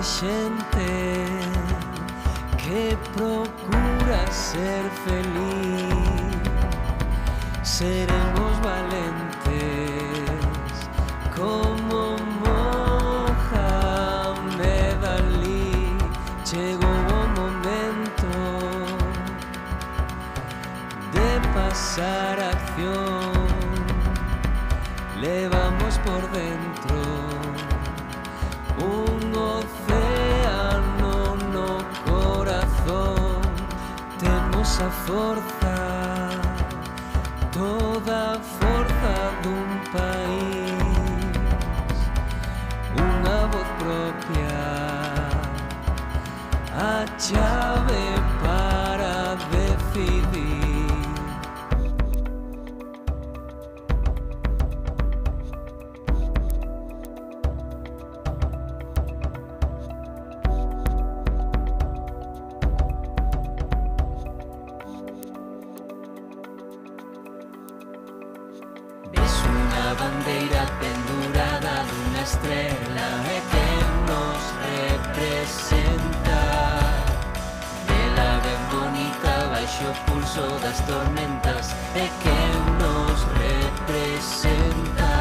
xente que procura ser feliz. Seremos valentes como Mohamed Ali. Chegou o momento de pasar a acción. Levamos por dentro un océano no corazón. Temos a forza, toda a forza dun país, unha voz propia, a chave para decidir. Bandeira pendurada dunha estrela é quen nos representa. Vela ben bonita baixo o pulso das tormentas é quen nos representa.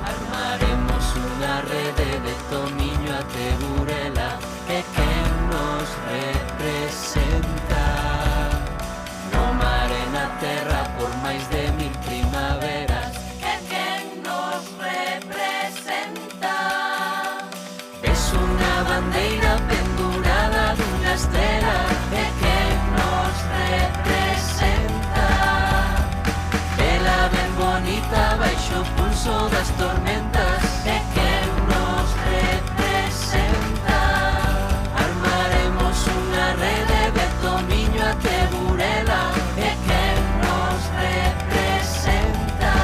Armaremos unha rede de tomiño até Burela é quen nos representa. No mar e na terra por máis de 1000 primaveras bandeira pendurada dunha estrela é quen nos representa. Vela ben bonita baixo o pulso das tormentas é quen nos representa. Armaremos unha rede de tomiño até Burela é quen nos representa.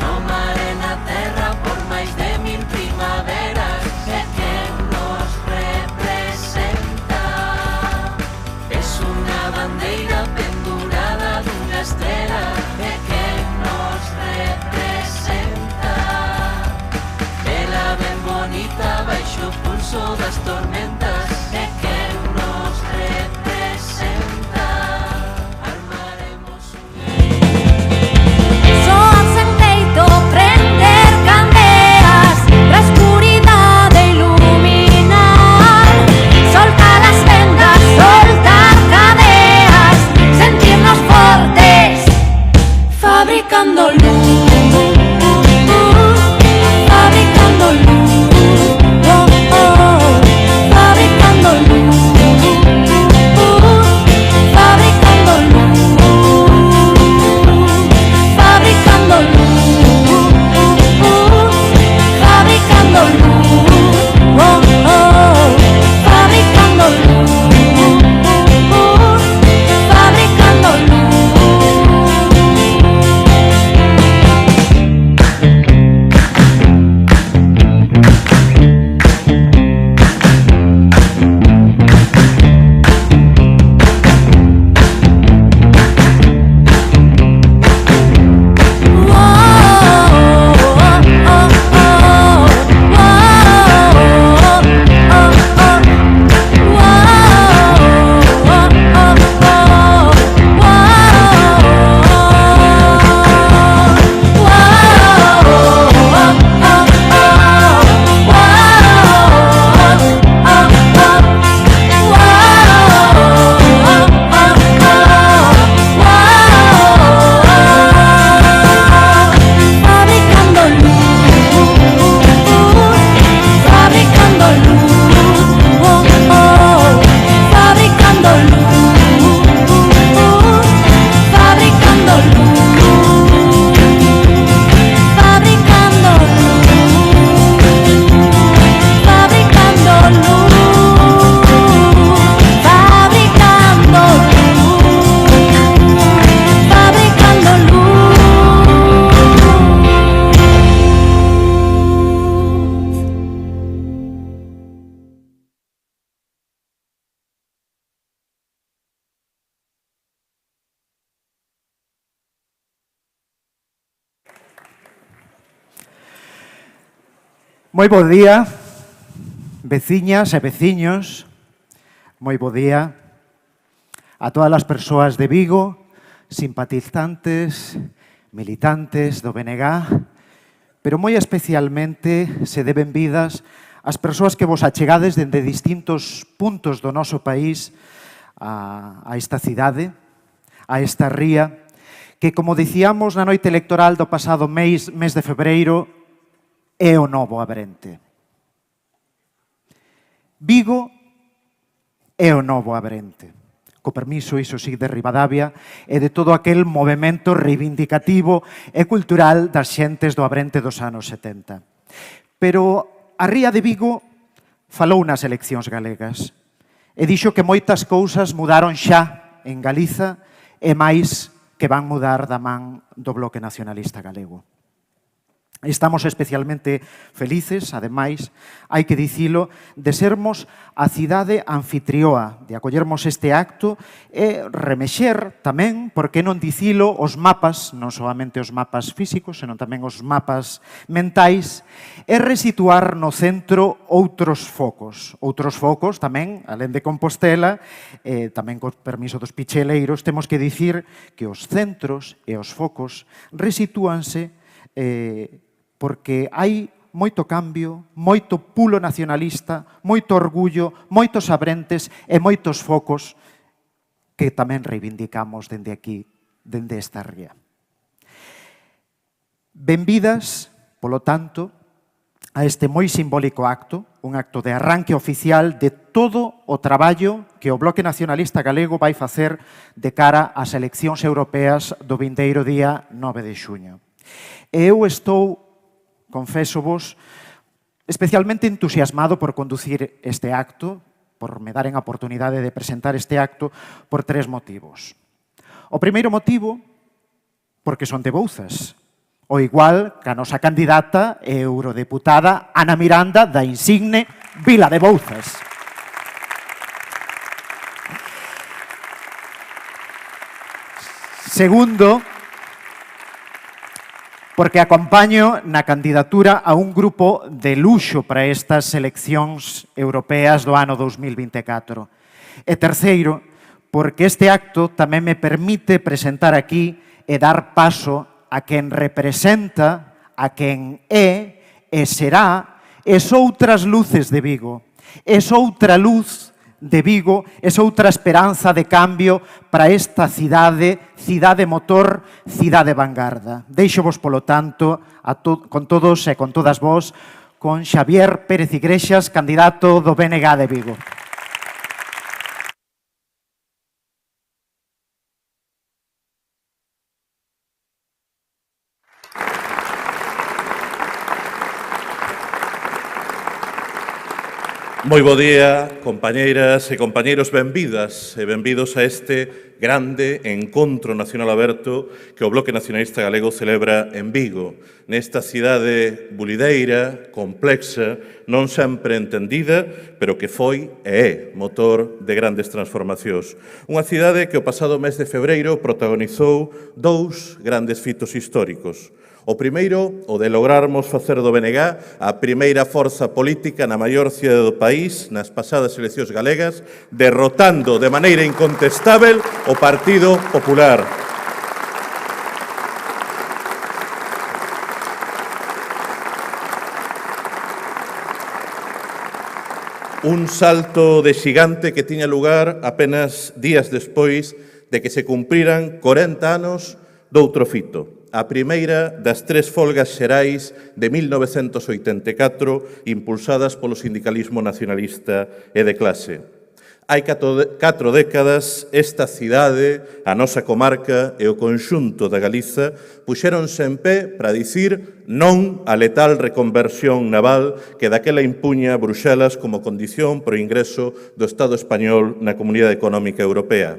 No mar e na terra por máis de 1000 primaveras é quen nos representa. Es unha bandeira pendurada dunha estrela é quen nos representa. Vela ben bonita baixo o pulso das tormentas é quen nos representa. Armaremos Soa sen teito prender candeas pra escuridade iluminar. Soltar as vendas, soltar cadeas, sentirnos fortes, fabricando luz, fabricando luz, fabricando luz. Moi bo día, veciñas e veciños, moi bo día a todas as persoas de Vigo, simpatizantes, militantes do BNG, pero moi especialmente se deben vidas as persoas que vos achegades dende distintos puntos do noso país a esta cidade, a esta ría, que, como dicíamos na noite electoral do pasado mes de febreiro, é o novo Abrente. Vigo é o novo Abrente. Co permiso, iso sí, de Ribadavia e de todo aquel movimento reivindicativo e cultural das xentes do Abrente dos anos 70. Pero a ría de Vigo falou nas eleccións galegas e dixo que moitas cousas mudaron xa en Galiza e máis que van mudar da man do Bloque Nacionalista Galego. Estamos especialmente felices, ademais, hai que dicilo, de sermos a cidade anfitrioa, de acollermos este acto e remexer tamén, por que non dicilo, os mapas, non solamente os mapas físicos, senón tamén os mapas mentais, e resituar no centro outros focos tamén, alén de Compostela, tamén co permiso dos picheleiros, temos que dicir que os centros e os focos resitúanse porque hai moito cambio, moito pulo nacionalista, moito orgullo, moitos abrentes e moitos focos que tamén reivindicamos dende aquí, dende esta ría. Benvidas, polo tanto, a este moi simbólico acto, un acto de arranque oficial de todo o traballo que o Bloque Nacionalista Galego vai facer de cara ás eleccións europeas do vindeiro día 9 de xuño. E eu estou, confésovos, especialmente entusiasmado por conducir este acto, por me daren a oportunidade de presentar este acto, por 3 motivos. O primeiro motivo, porque son de Bouzas, o igual que a nosa candidata e eurodeputada Ana Miranda da insigne Vila de Bouzas. Segundo, porque acompaño na candidatura a un grupo de luxo para estas eleccións europeas do ano 2024. E terceiro, porque este acto tamén me permite presentar aquí e dar paso a quen representa, a quen é e será esoutras luces de Vigo, esoutra luz de Vigo, esoutra esperanza de cambio para esta cidade, cidade motor, cidade vanguarda. Deixo-vos, polo tanto, con todos e con todas vos, con Xavier Pérez Igrexas, candidato do BNG de Vigo. Moi bo día, compañeiras e compañeiros, benvidas e benvidos a este grande encontro nacional aberto que o Bloque Nacionalista Galego celebra en Vigo, nesta cidade bulideira, complexa, non sempre entendida, pero que foi e é motor de grandes transformacións. Unha cidade que o pasado mes de febreiro protagonizou 2 grandes fitos históricos. O primeiro, o de lograrmos facer do BNG a primeira forza política na maior cidade do país nas pasadas eleccións galegas, derrotando de maneira incontestável o Partido Popular. Un salto de xigante que tiña lugar apenas días despois de que se cumpriran 40 anos doutro fito. A primeira das 3 folgas xerais de 1984 impulsadas polo sindicalismo nacionalista e de clase. Hai 4 décadas, esta cidade, a nosa comarca e o conxunto da Galiza puxéronse en pé para dicir non á letal reconversión naval que daquela impuña Bruxelas como condición para o ingreso do Estado español na Comunidade Económica Europea.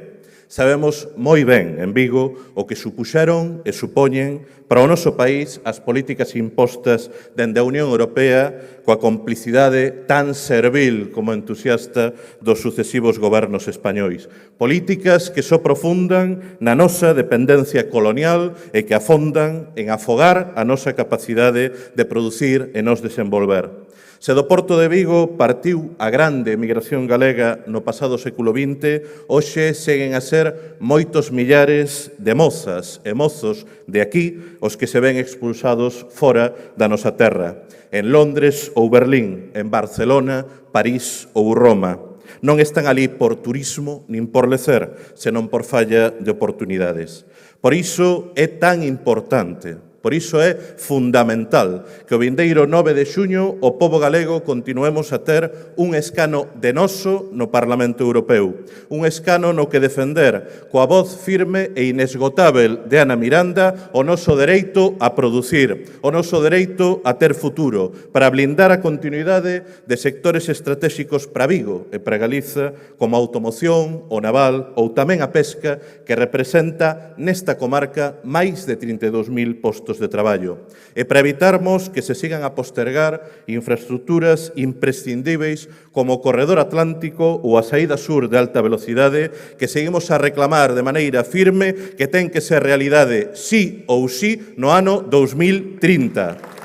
Sabemos moi ben en Vigo o que supuxeron e supoñen para o noso país as políticas impostas dende a Unión Europea coa complicidade tan servil como entusiasta dos sucesivos gobernos españois. Políticas que só profundan na nosa dependencia colonial e que afondan en afogar a nosa capacidade de producir e nos desenvolver. Se do Porto de Vigo partiu a grande emigración galega no pasado século XX, hoxe seguen a ser moitos millares de mozas e mozos de aquí os que se ven expulsados fora da nosa terra, en Londres ou Berlín, en Barcelona, París ou Roma. Non están ali por turismo nin por lecer, senón por falla de oportunidades. Por iso é tan importante, por iso é fundamental que o vindeiro 9 de xuño o pobo galego continuemos a ter un escano de noso no Parlamento Europeu. Un escano no que defender coa voz firme e inesgotável de Ana Miranda o noso dereito a producir, o noso dereito a ter futuro, para blindar a continuidade de sectores estratégicos para Vigo e para Galiza, como a automoción, o naval ou tamén a pesca, que representa nesta comarca máis de 32.000 postos de traballo, e para evitarmos que se sigan a postergar infraestructuras imprescindíveis como o corredor atlántico ou a saída sur de alta velocidade, que seguimos a reclamar de maneira firme que ten que ser realidade sí ou sí no ano 2030.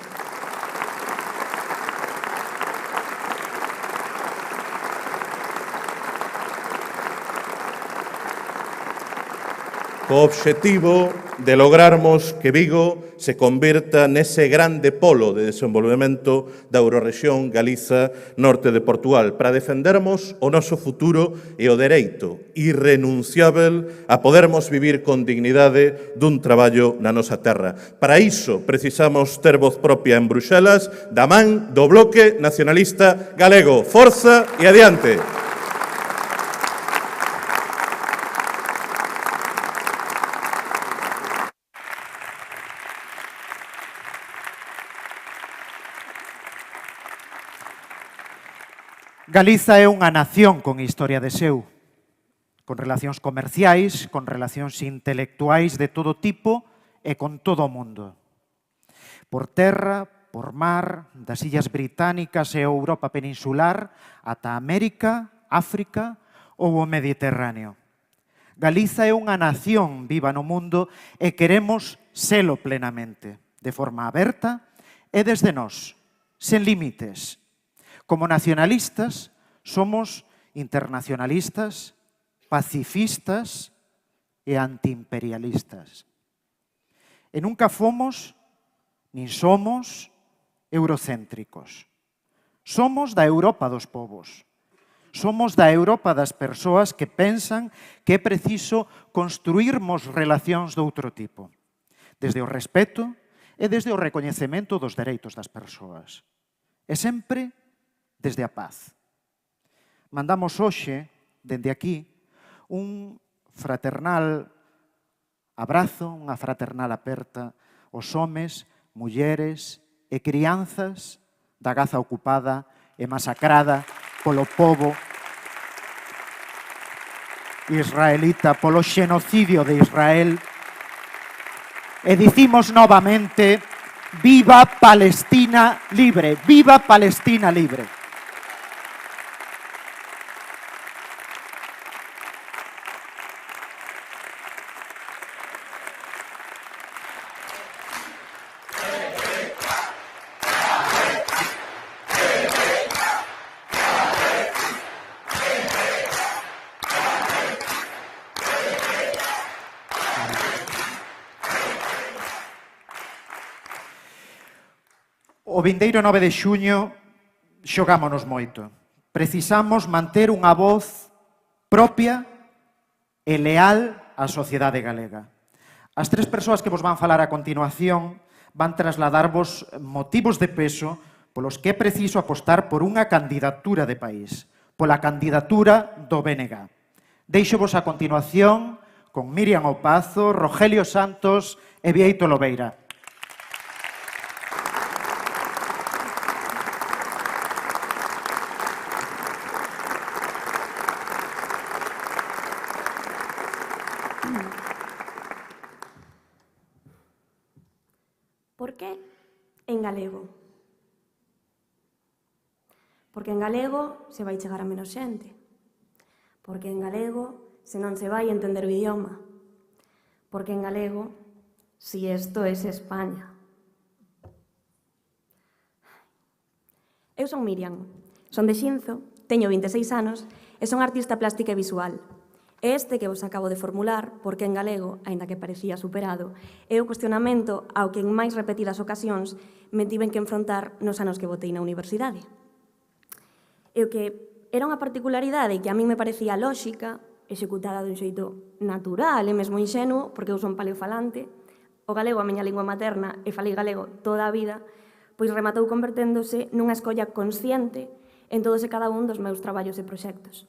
Co obxectivo de lograrmos que Vigo se convirta nese grande polo de desenvolvemento da Eurorrexión Galiza norte de Portugal, para defendermos o noso futuro e o dereito irrenunciável a podermos vivir con dignidade dun traballo na nosa terra. Para iso precisamos ter voz propia en Bruxelas da man do Bloque Nacionalista Galego. Forza e adiante! Galiza é unha nación con historia de seu, con relacións comerciais, con relacións intelectuais de todo tipo e con todo o mundo. Por terra, por mar, das Illas Británicas e a Europa peninsular, ata América, África ou o Mediterráneo. Galiza é unha nación viva no mundo e queremos selo plenamente, de forma aberta e desde nós, sen límites. Como nacionalistas, somos internacionalistas, pacifistas e antiimperialistas. E nunca fomos, nin somos, eurocéntricos. Somos da Europa dos povos. Somos da Europa das persoas que pensan que é preciso construirmos relacións de outro tipo, desde o respeto e desde o recoñecemento dos dereitos das persoas. E sempre desde a paz. Mandamos hoxe, dende aquí, un fraternal abrazo, unha fraternal aperta aos homes, mulleres e crianzas da Gaza ocupada e masacrada polo pobo israelita, polo xenocidio de Israel. E dicimos novamente, viva Palestina libre, viva Palestina libre. O vindeiro 9 de xuño xogámonos moito. Precisamos manter unha voz propia e leal á sociedade galega. As tres persoas que vos van falar a continuación van trasladarvos motivos de peso polos que é preciso apostar por unha candidatura de país, pola candidatura do BNG. Deixovos a continuación con Miriam Opazo, Rogelio Santos e Bieito Lobeira. qué? En galego. Porque en galego se vai chegar a menos xente. Porque en galego se non se vai entender o idioma. Porque en galego, si esto es España. Eu son Miriam, son de Xinzo, teño 26 anos e son artista plástica e visual. E este que vos acabo de formular, porque en galego, aínda que parecía superado, é o cuestionamento ao que en máis repetidas ocasións me tiven que enfrontar nos anos que botei na universidade. E o que era unha particularidade que a mí me parecía lóxica, executada dun xeito natural e mesmo inxenuo, porque eu son paleofalante, o galego a miña lingua materna e falei galego toda a vida, pois rematou converténdose nunha escolla consciente en todos e cada un dos meus traballos e proxectos.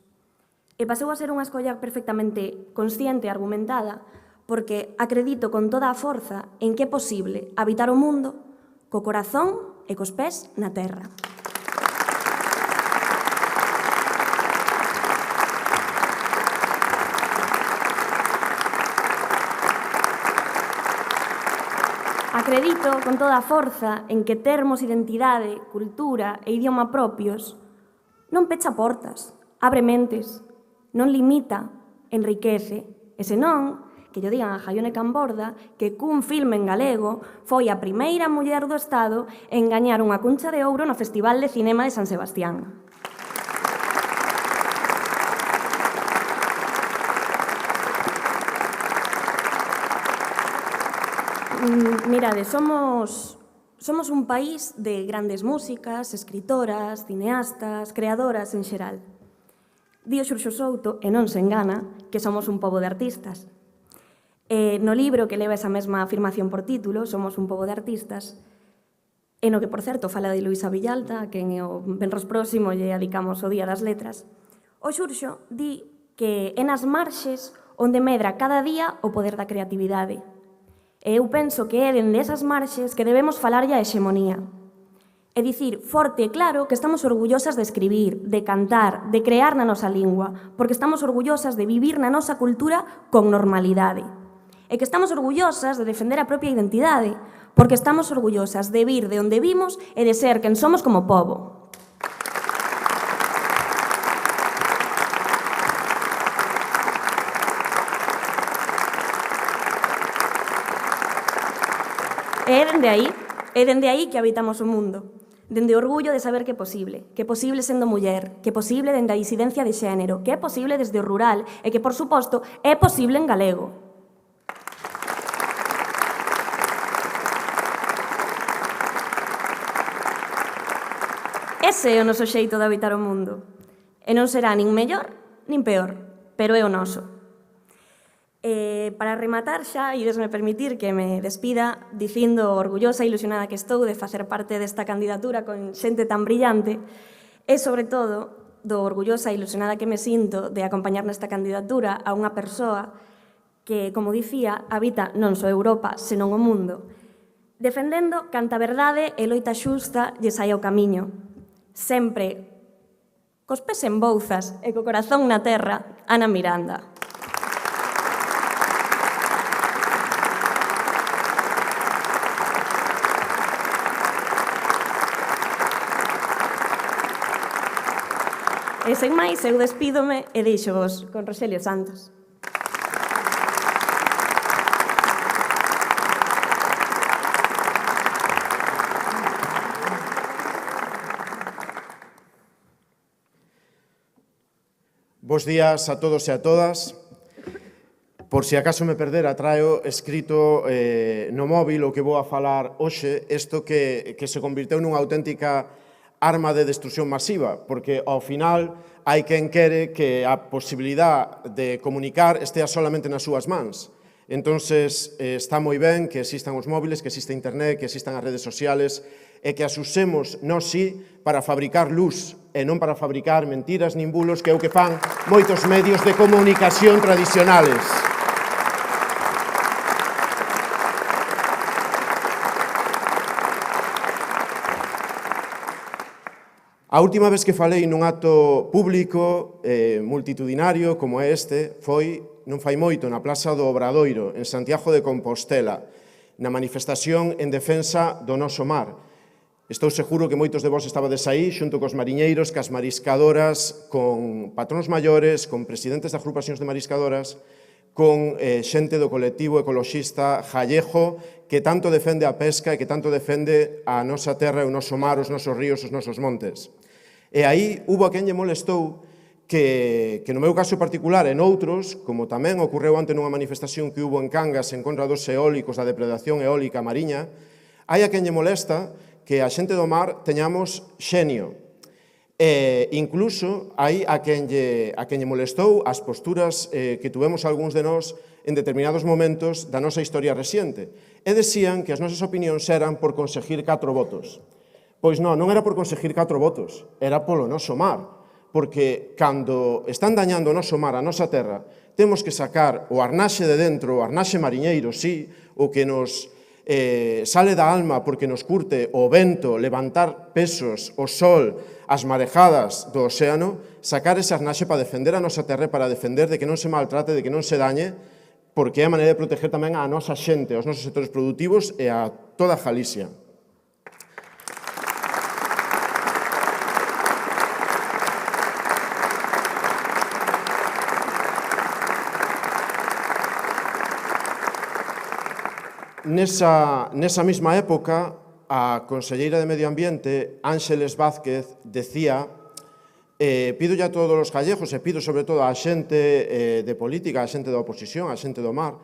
E pasou a ser unha escolla perfectamente consciente e argumentada porque acredito con toda a forza en que é posible habitar o mundo co corazón e cos pés na terra. Acredito con toda a forza en que termos identidade, cultura e idioma propios non pecha portas, abre mentes, non limita, enriquece, e senón, que lle digan a Jaione Camborda que cun filme en galego foi a primeira muller do Estado en gañar unha cuncha de ouro no Festival de Cinema de San Sebastián. Mirade, somos un país de grandes músicas, escritoras, cineastas, creadoras en xeral. Dío Xurxo Souto, e non se engana, que somos un pobo de artistas. No libro que leva esa mesma afirmación por título, Somos un pobo de artistas, e no que, por certo, fala de Luisa Villalta, que en o venres próximo lle adicamos o Día das Letras, o Xurxo di que é nas marxes onde medra cada día o poder da creatividade. E eu penso que é dende esas marxes que debemos falarlle a hexemonía. É dicir, forte e claro que estamos orgullosas de escribir, de cantar, de crear na nosa lingua, porque estamos orgullosas de vivir na nosa cultura con normalidade. E que estamos orgullosas de defender a propia identidade, porque estamos orgullosas de vir de onde vimos e de ser quen somos como pobo. E é dende aí que habitamos o mundo. Dende o orgullo de saber que é posible sendo muller, que é posible dende a disidencia de xénero, que é posible desde o rural e que, por suposto, é posible en galego. Ese é o noso xeito de habitar o mundo. E non será nin mellor nin peor, pero é o noso. Para rematar xa, idesme permitir que me despida dicindo orgullosa e ilusionada que estou de facer parte desta candidatura con xente tan brillante e, sobre todo, do orgullosa e ilusionada que me sinto de acompañar nesta candidatura a unha persoa que, como dicía, habita non só Europa, senón o mundo, defendendo canta verdade e loita xusta lle sai ao camiño, sempre cos pés en bouzas e co corazón na terra, Ana Miranda. E sen máis, eu despídome e deixo-vos con Roxelio Santos. Bos días a todos e a todas. Por si acaso me perdera, traio escrito no móvil o que vou a falar hoxe, isto que se convirteu nunha auténtica arma de destrucción masiva, porque ao final hai quen quere que a posibilidade de comunicar estea solamente nas súas mans. Entonces, está moi ben que existan os móviles, que exista internet, que existan as redes sociales, e que as usemos, nós sí, para fabricar luz, e non para fabricar mentiras nin bulos, que é o que fan moitos medios de comunicación tradicionales. A última vez que falei nun acto público multitudinario como este foi non fai moito na Plaza do Obradoiro, en Santiago de Compostela. na manifestación en defensa do noso mar. Estou seguro que moitos de vós estabades aí, xunto cos mariñeiros, cas mariscadoras, con patróns maiores, con presidentes de agrupacións de mariscadoras, con xente do colectivo ecoloxista Jallejo, que tanto defende a pesca e que tanto defende a nosa terra, o noso mar, os nosos ríos, os nosos montes. E aí hubo a quen lle molestou que no meu caso particular e noutros, como tamén ocorreu ante nunha manifestación que hubo en Cangas en contra dos eólicos, da depredación eólica mariña, hai a quen lle molesta que a xente do mar teñamos xenio. E incluso hai a quen lle molestou as posturas que tuvemos algúns de nós en determinados momentos da nosa historia reciente. E decían que as nosas opinións eran por conseguir 4 votos. Pois non era por conseguir 4 votos, era polo noso mar. Porque cando están dañando o noso mar, a nosa terra, temos que sacar o arnaxe de dentro, o arnaxe mariñeiro, sí, o que nos sale da alma porque nos curte o vento, levantar pesos, o sol, as marejadas do océano, sacar ese arnaxe para defender a nosa terra, para defender de que non se maltrate, de que non se dañe, porque é a maneira de proteger tamén a nosa xente, aos nosos sectores productivos e a toda Galicia. Nesa mesma época, a conselleira de Medio Ambiente, Ángeles Vázquez, decía, pídolle a todos os gallejos e pido sobre todo a xente de política, a xente da oposición, a xente do mar,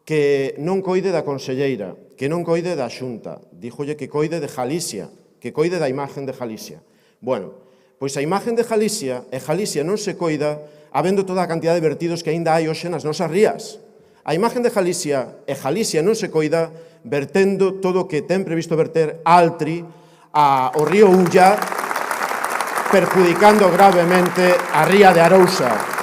que non coide da conselleira, que non coide da Xunta, díjolle que coide de Galicia, que coide da imagen de Galicia. Bueno, pois a imagen de Galicia e Galicia non se coida habendo toda a cantidad de vertidos que aínda hai hoxe nas nosas rías. A imagen de Galicia e Galicia non se coida vertendo todo o que ten previsto verter Altri ao río Ulla, perjudicando gravemente a ría de Arousa.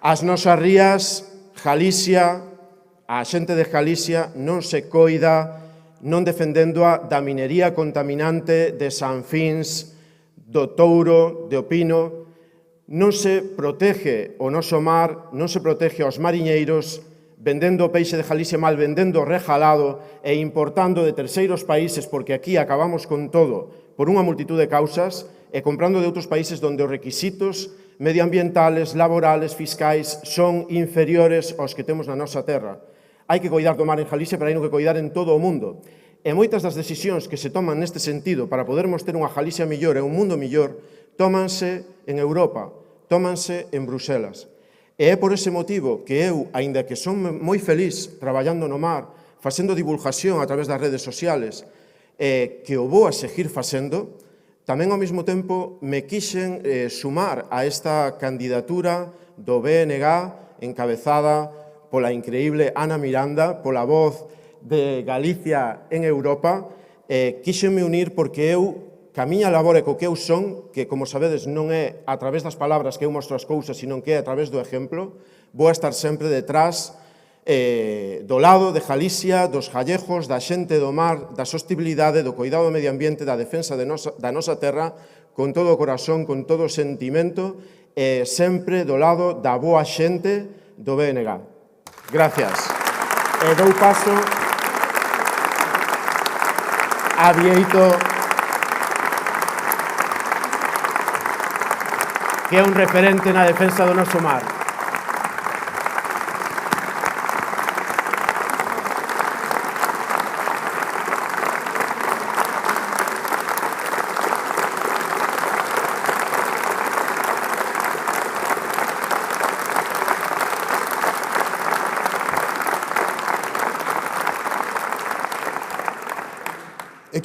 As nosas rías, Galicia, a xente de Galicia non se coida non defendéndoa da minería contaminante de Sanfins, do Touro, de Opino, non se protege o noso mar, non se protege aos mariñeiros, vendendo o peixe de Galicia mal, vendendo rejalado e importando de terceiros países, porque aquí acabamos con todo por unha multitud de causas, e comprando de outros países onde os requisitos medioambientales, laborales, fiscais, son inferiores aos que temos na nosa terra. Hai que coidar do mar en Galicia, pero hai que coidar en todo o mundo. E moitas das decisións que se toman neste sentido para podermos ter unha Galicia mellor e un mundo mellor, tómanse en Europa, tómanse en Bruselas. E é por ese motivo que eu, aínda que son moi feliz traballando no mar, facendo divulgación a través das redes sociales, que o vou a seguir facendo, tamén ao mesmo tempo me quixen sumar a esta candidatura do BNG encabezada pola increíble Ana Miranda, pola voz de Galicia en Europa. Quixenme unir porque eu, ca miña labor e co que eu son, que como sabedes non é a través das palabras que eu mostro as cousas, sino que é a través do exemplo, vou a estar sempre detrás do lado de Galicia, dos gallejos, da xente do mar, da sostibilidade, do cuidado do medio ambiente, da defensa da nosa terra, con todo o corazón, con todo o sentimento, e sempre do lado da boa xente do BNG. Gracias. E dou paso a Bieito, que é un referente na defensa do noso mar.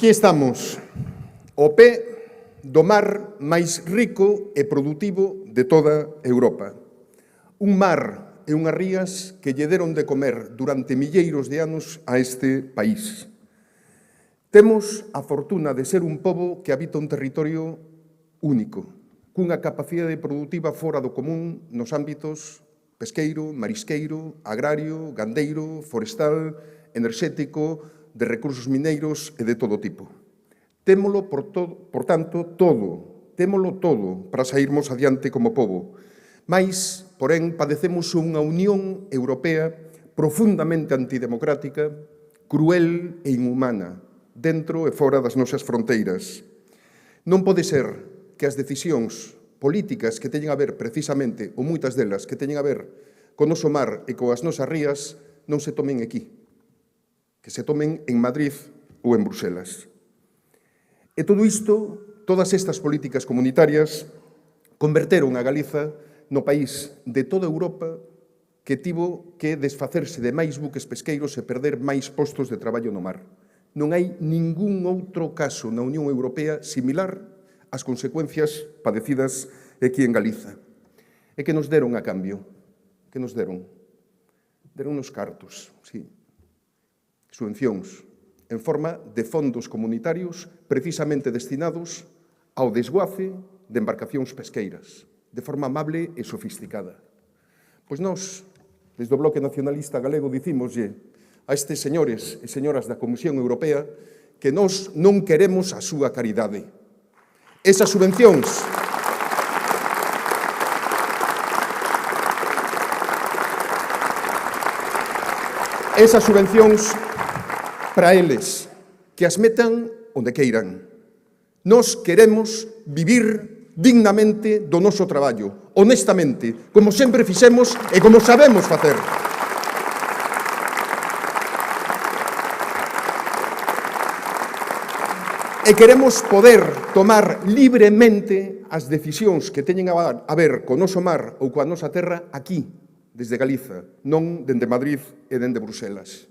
Aquí estamos, ao pé do mar máis rico e produtivo de toda Europa. Un mar e unhas rías que lle deron de comer durante milleiros de anos a este país. Temos a fortuna de ser un pobo que habita un territorio único, cunha capacidade produtiva fora do común nos ámbitos pesqueiro, marisqueiro, agrario, gandeiro, forestal, enerxético, de recursos mineiros e de todo tipo. Témolo, por tanto, témolo todo para sairmos adiante como pobo. Mais, porén, padecemos unha Unión Europea profundamente antidemocrática, cruel e inhumana, dentro e fora das nosas fronteiras. Non pode ser que as decisións políticas que teñen a ver precisamente, ou moitas delas, que teñen a ver co noso mar e coas nosas rías, non se tomen aquí, que se tomen en Madrid ou en Bruxelas. E todo isto, todas estas políticas comunitarias, converteron a Galiza no país de toda Europa que tivo que desfacerse de máis buques pesqueiros e perder máis postos de traballo no mar. Non hai ningún outro caso na Unión Europea similar as consecuencias padecidas aquí en Galiza. E que nos deron a cambio? Que nos deron? Deron uns cartos, sí, subvencións, en forma de fondos comunitarios precisamente destinados ao desguace de embarcacións pesqueiras, de forma amable e sofisticada. Pois nós, desde o Bloque Nacionalista Galego, dicímoslle a estes señores e señoras da Comisión Europea que nós non queremos a súa caridade. Esas subvencións para eles, que as metan onde queiran. Nós queremos vivir dignamente do noso traballo, honestamente, como sempre fixemos e como sabemos facer. E queremos poder tomar libremente as decisións que teñen a ver co noso mar ou coa nosa terra aquí, desde Galiza, non dende Madrid e dende Bruxelas.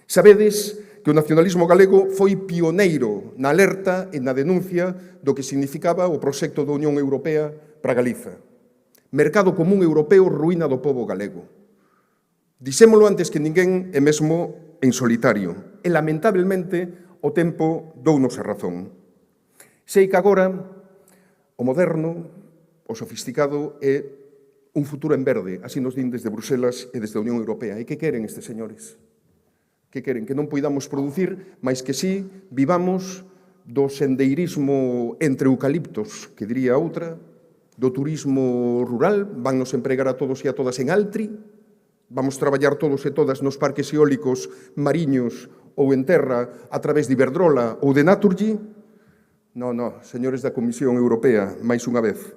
Sabedes que o nacionalismo galego foi pioneiro na alerta e na denuncia do que significaba o proxecto da Unión Europea para Galiza. Mercado común europeo ruína do pobo galego. Dixémolo antes que ninguén e mesmo en solitario. E, lamentablemente, o tempo dounos a razón. Sei que agora o moderno, o sofisticado é un futuro en verde, así nos din desde Bruxelas e desde a Unión Europea. E que queren estes señores? Que queren? Que non poidamos producir, mais que sí vivamos do sendeirismo entre eucaliptos, que diría outra, do turismo rural, vannos empregar a todos e a todas en Altri, vamos traballar todos e todas nos parques eólicos mariños ou en terra a través de Iberdrola ou de Naturgy. Non, señores da Comisión Europea, máis unha vez.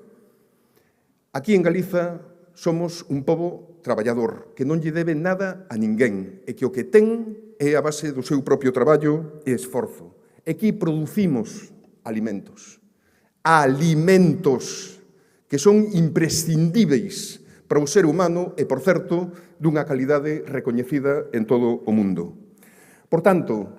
Aquí en Galiza somos un pobo traballador que non lle debe nada a ninguén e que o que ten é a base do seu propio traballo e esforzo. E aquí producimos alimentos. Alimentos que son imprescindíveis para o ser humano e, por certo, dunha calidade recoñecida en todo o mundo. Por tanto,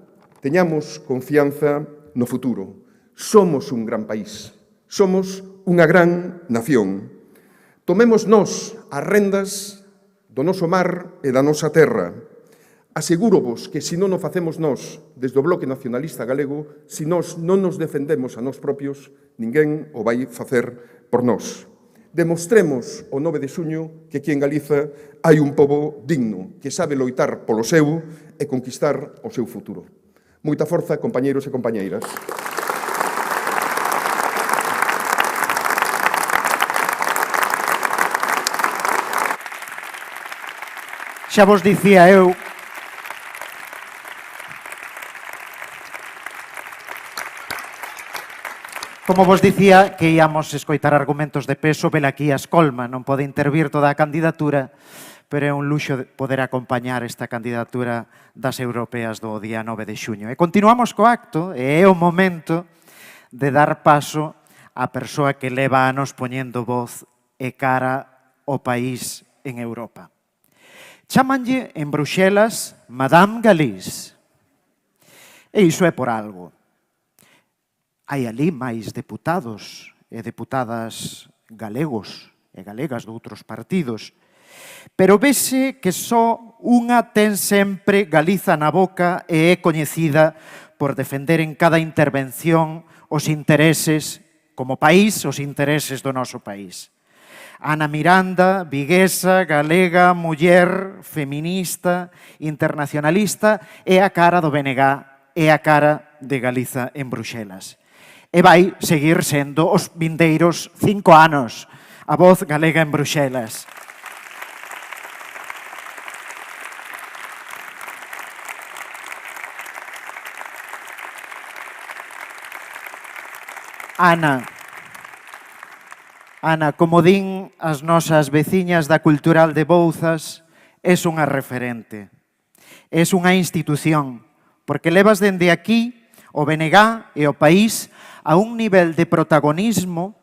teñamos confianza no futuro. Somos un gran país. Somos unha gran nación. Tomemos nós as rendas do noso mar e da nosa terra. Asegúrovos que se non o facemos nós, desde o Bloque Nacionalista Galego, se nós non nos defendemos a nós propios, ninguén o vai facer por nós. Demostremos o 9 de xuño que aquí en Galiza hai un pobo digno, que sabe loitar polo seu e conquistar o seu futuro. Moita forza, compañeiros e compañeiras. Xa vos dicía eu como vos dicía que íamos escoitar argumentos de peso, velaquí a escolma, non pode intervir toda a candidatura, pero é un luxo poder acompañar esta candidatura das europeas do día 9 de xuño. E continuamos co acto, e é o momento de dar paso á persoa que leva anos poñendo voz e cara ao país en Europa. Chámanlle en Bruxelas Madame Galís. E iso é por algo. Hai ali máis deputados e deputadas galegos e galegas de outros partidos, pero vese que só unha ten sempre Galiza na boca e é coñecida por defender en cada intervención os intereses como país, os intereses do noso país. Ana Miranda, viguesa, galega, muller, feminista, internacionalista, é a cara do BNG, é a cara de Galiza en Bruxelas. E vai seguir sendo os vindeiros 5 anos a voz galega en Bruxelas. Ana, como din as nosas veciñas da Cultural de Bouzas, és unha referente, és unha institución, porque levas dende aquí o BNG e o país a un nivel de protagonismo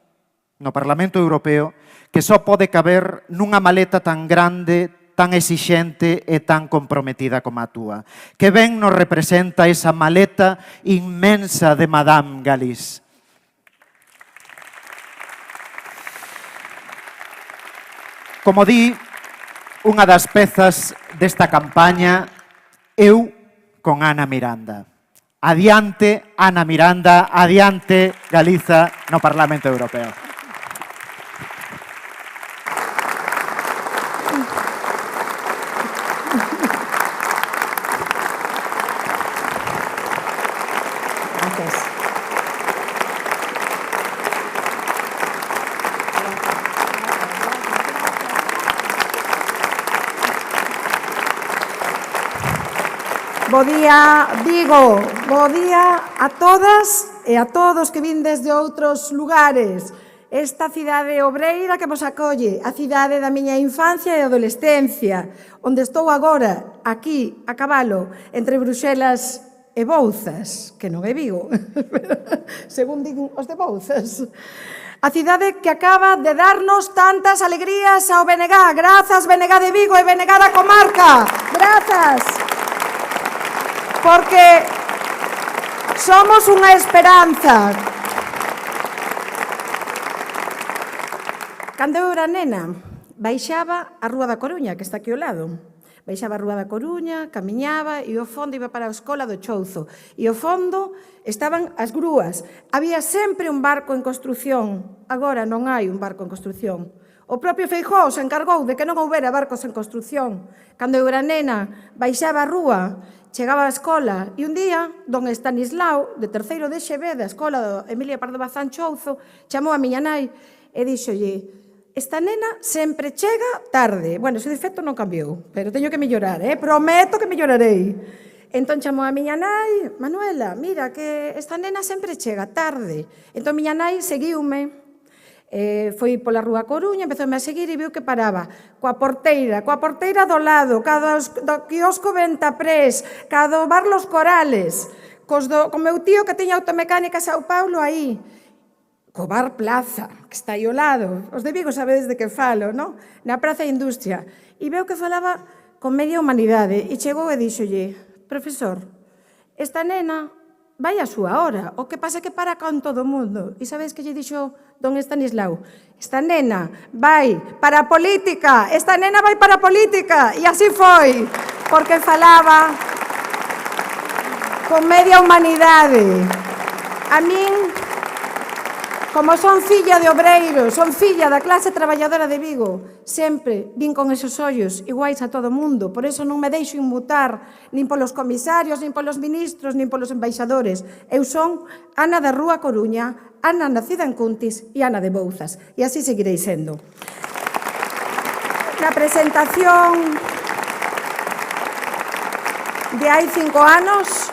no Parlamento Europeo que só pode caber nunha maleta tan grande, tan exixente e tan comprometida como a túa. Que ben nos representa esa maleta inmensa de Madame Galiz. Como di, unha das pezas desta campaña, eu con Ana Miranda. Adiante, Ana Miranda, adiante, Galiza no Parlamento Europeo. Bo día, Vigo, bo día a todas e a todos que vindes de outros lugares. Esta cidade obreira que vos acolle, a cidade da miña infancia e adolescencia, onde estou agora, aquí, a cabalo, entre Bruxelas e Bouzas, que non é Vigo, según din os de Bouzas. A cidade que acaba de darnos tantas alegrías ao BNG. Grazas, BNG de Vigo e BNG da comarca. Grazas. Porque somos unha esperanza. Cando eu era nena, baixaba a Rúa da Coruña, que está aquí ao lado. Baixaba a Rúa da Coruña, camiñaba e ao fondo iba para a escola do Chouzo. E ao fondo estaban as grúas. Había sempre un barco en construción. Agora non hai un barco en construción. O propio Feijóo se encargou de que non houbera barcos en construción. Cando eu era nena, baixaba a rúa, chegaba á escola e un día, don Estanislao, de terceiro de XB, da escola do Emilia Pardo Bazán Chouzo, chamou a miña nai e díxolle: esta nena sempre chega tarde. Bueno, ese defecto non cambiou, pero teño que mellorar, prometo que mellorarei. Entón chamou a miña nai: Manuela, mira que esta nena sempre chega tarde. Entón miña nai seguiume. Foi pola Rúa Coruña, empezoume a seguir e viu que paraba coa porteira do lado, do quiosco Ventaprés, do bar Los Corales, co meu tío que tiña automecánica Sao Paulo aí, co bar Plaza, que está aí ao lado. Os de Vigo sabedes de que falo, non? Na Praza de Industria. E veu que falaba con media humanidade e chegou e díxolle: profesor, esta nena vai a súa hora, o que pasa é que para con todo o mundo. E sabes que lle dixo don Estanislao? Esta nena vai para a política, esta nena vai para a política. E así foi, porque falaba con media humanidade. A min, como son filla de obreiros, son filla da clase traballadora de Vigo, sempre vin con esos ollos iguais a todo o mundo. Por eso non me deixo inmutar nin polos comisarios, nin polos ministros, nin polos embaixadores. Eu son Ana da Rúa Coruña, Ana nacida en Cuntis e Ana de Bouzas. E así seguirei sendo. Na presentación de hai 5 anos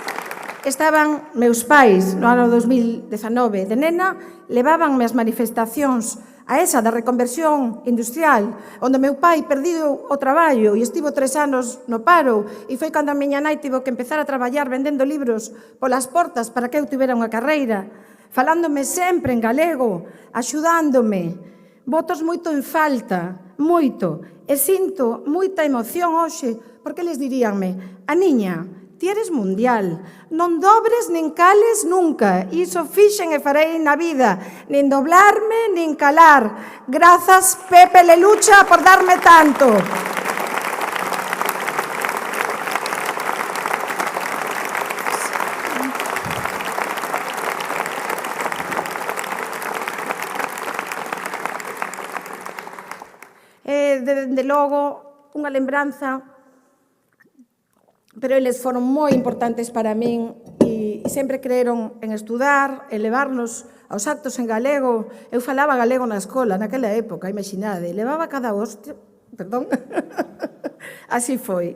estaban meus pais no ano 2019. De nena, levábanme as manifestacións a esa da reconversión industrial, onde meu pai perdiu o traballo e estivo 3 anos no paro, e foi cando a miña nai tivo que empezar a traballar vendendo libros polas portas para que eu tivera unha carreira, falándome sempre en galego, axudándome. Votos moito en falta, moito, e sinto moita emoción hoxe, porque les diríanme: a niña, ti eres mundial, non dobres nin cales nunca, iso fixen e farei na vida, nin doblarme, nin calar. Grazas, Pepe Lelucha, por darme tanto. dende logo, unha lembranza, pero eles foron moi importantes para min e sempre creeron en estudar, en levarnos aos actos en galego. Eu falaba galego na escola naquela época, imaginade, levaba cada hostia, perdón, así foi.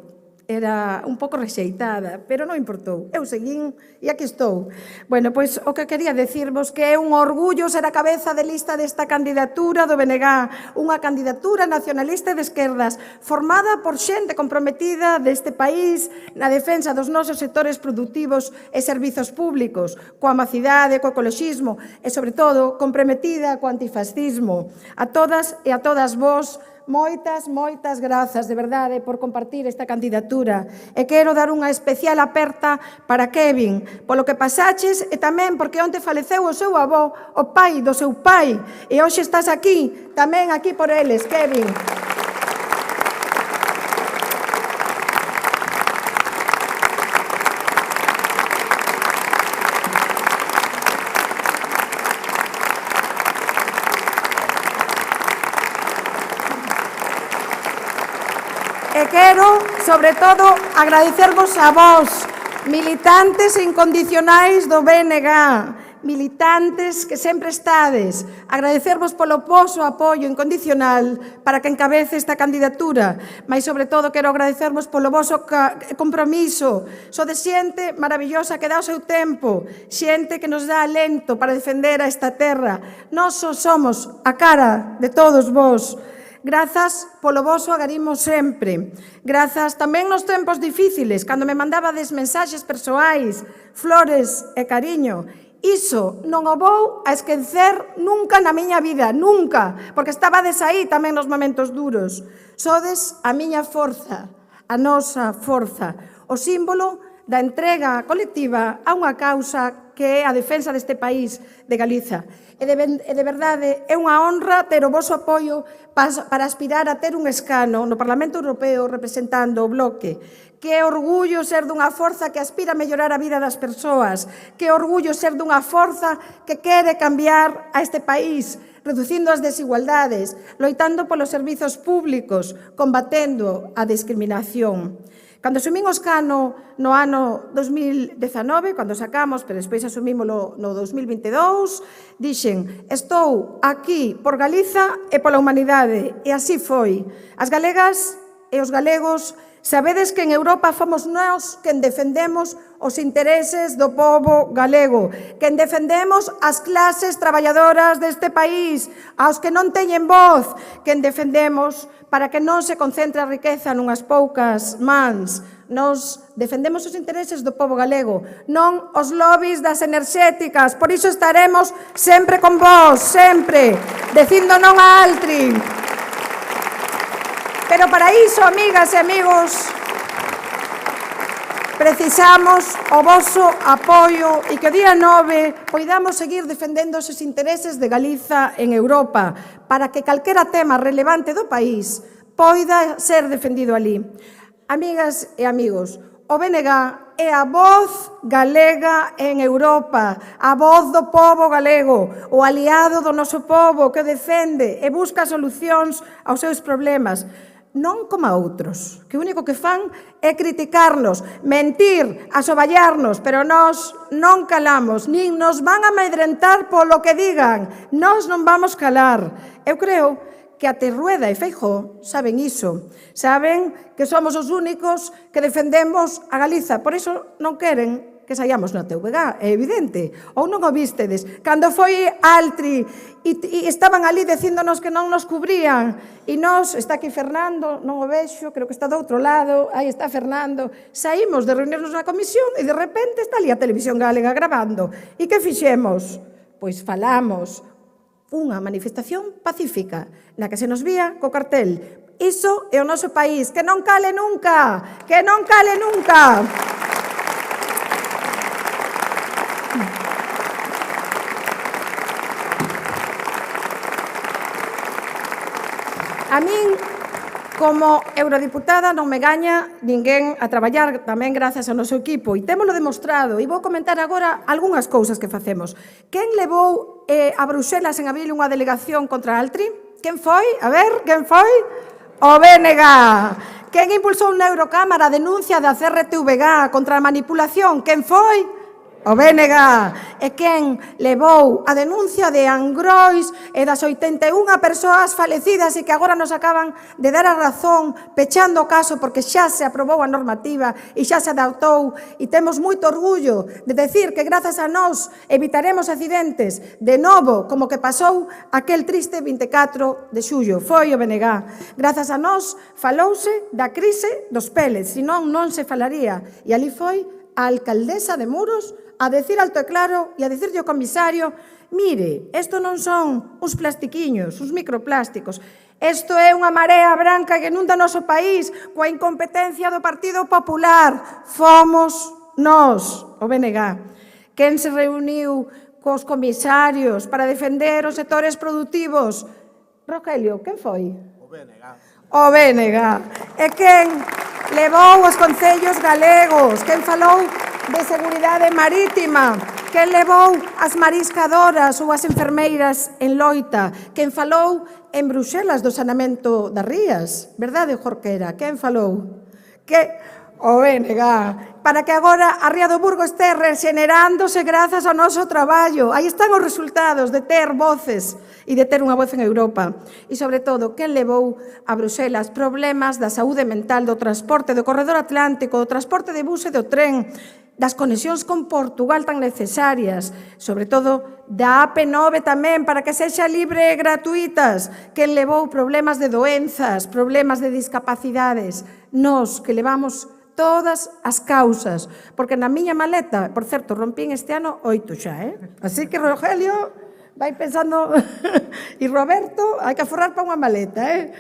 Era un pouco rexeitada, pero non importou. Eu seguín e aquí estou. Bueno, pois o que quería decirvos que é un orgullo ser a cabeza de lista desta candidatura do BNG, unha candidatura nacionalista de esquerdas, formada por xente comprometida deste país na defensa dos nosos sectores productivos e servizos públicos, coa macidade, co ecoloxismo e, sobre todo, comprometida co antifascismo. A todas e a todas vos, moitas grazas, de verdade, por compartir esta candidatura. E quero dar unha especial aperta para Kevin, polo que pasaches e tamén porque onte faleceu o seu avó, o pai do seu pai, e hoxe estás aquí, tamén aquí por eles, Kevin. E quero, sobre todo, agradecervos a vos, militantes incondicionais do BNG, militantes que sempre estades, agradecervos polo voso apoio incondicional para que encabece esta candidatura, mas sobre todo quero agradecervos polo voso compromiso. Sodes xente maravillosa que dá o seu tempo, xente que nos dá alento para defender a esta terra. Nós somos a cara de todos vos. Grazas polo voso agarimo sempre. Grazas tamén nos tempos difíciles, cando me mandabades mensaxes persoais, flores e cariño. Iso non o vou a esquecer nunca na miña vida, nunca, porque estabades aí tamén nos momentos duros. Sodes a miña forza, a nosa forza, o símbolo da entrega colectiva a unha causa que é a defensa deste país, de Galiza. E de verdade, é unha honra ter o voso apoio para aspirar a ter un escano no Parlamento Europeo representando o bloque. Que orgullo ser dunha forza que aspira a mellorar a vida das persoas. Que orgullo ser dunha forza que quere cambiar a este país, reducindo as desigualdades, loitando polos servizos públicos, combatendo a discriminación. Cando asumín o escano no ano 2019, cando sacamos, pero despois asumímolo no 2022, dixen, estou aquí por Galiza e pola humanidade, e así foi. As galegas e os galegos sabedes que en Europa fomos nós quen defendemos os intereses do pobo galego, quen defendemos as clases traballadoras deste país, aos que non teñen voz, quen defendemos para que non se concentre a riqueza nunhas poucas mans. Nos defendemos os intereses do pobo galego, non os lobbies das enerxéticas. Por iso estaremos sempre con vos, sempre, dicindo non a Altri. Pero para iso, amigas e amigos, precisamos o voso apoio e que o día 9 poidamos seguir defendendo esos intereses de Galiza en Europa para que calquera tema relevante do país poida ser defendido ali. Amigas e amigos, o BNG é a voz galega en Europa, a voz do pobo galego, o aliado do noso pobo que defende e busca solucións aos seus problemas. Non como a outros, que o único que fan é criticarnos, mentir, asoballarnos, pero nós non calamos, nin nos van a amedrentar polo que digan, nós non vamos calar. Eu creo que até Rueda e Feijóo saben iso, saben que somos os únicos que defendemos a Galiza, por iso non queren que saiamos na TVG, é evidente, ou non o vístedes. Cando foi Altri e estaban ali dicíndonos que non nos cubrían, e nós, está aquí Fernando, non o vexo, creo que está do outro lado, aí está Fernando, saímos de reunirnos na comisión e de repente está ali a Televisión Galega grabando. E que fixemos? Pois falamos unha manifestación pacífica na que se nos vía co cartel. Iso é o noso país, que non cale nunca, que non cale nunca. A min, como eurodiputada, non me gaña ninguén a traballar tamén grazas ao noso equipo e témolo demostrado e vou comentar agora algunhas cousas que facemos. Quen levou a Bruxelas en abril unha delegación contra Altri? Quen foi? A ver, quen foi? O BNG. Quen impulsou na Eurocámara a denuncia da CRTVG contra a manipulación? Quen foi? O BNG. E quen levou a denuncia de Angrois e das 81 persoas falecidas e que agora nos acaban de dar a razón pechando o caso porque xa se aprobou a normativa e xa se adaptou e temos moito orgullo de decir que grazas a nós evitaremos accidentes de novo como que pasou aquel triste 24 de xullo. Foi o BNG. Grazas a nós falouse da crise dos pellets, senón non se falaría. E ali foi a alcaldesa de Muros a decir alto e claro e a dicirlle ao comisario: mire, isto non son uns plastiquiños, uns microplásticos, isto é unha marea branca que inunda o noso país coa incompetencia do Partido Popular. Fomos nós, o BNG. Quen se reuniu cos comisarios para defender os sectores productivos? Rogelio, quen foi? O BNG. O BNG. E quen levou os concellos galegos? Quen falou de seguridade marítima? Quen levou as mariscadoras ou as enfermeiras en loita? Quen falou en Bruxelas do saneamento das rías? Verdade, Jorquera? Quen falou? O BNG. Para que agora a Ría do Burgo este rexenerándose grazas ao noso traballo. Aí están os resultados de ter voces e de ter unha voz en Europa. E, sobre todo, quen levou a Bruxelas problemas da saúde mental, do transporte, do corredor atlántico, do transporte de bus e do tren, das conexións con Portugal tan necesarias, sobre todo da AP9 tamén, para que sexa libre e gratuitas, quen levou problemas de doenzas, problemas de discapacidades. Nós, que levamos todas as causas, porque na miña maleta, por certo, rompín este ano 8 xa, Así que, Rogelio, vai pensando, e Roberto, hai que aforrar para unha maleta,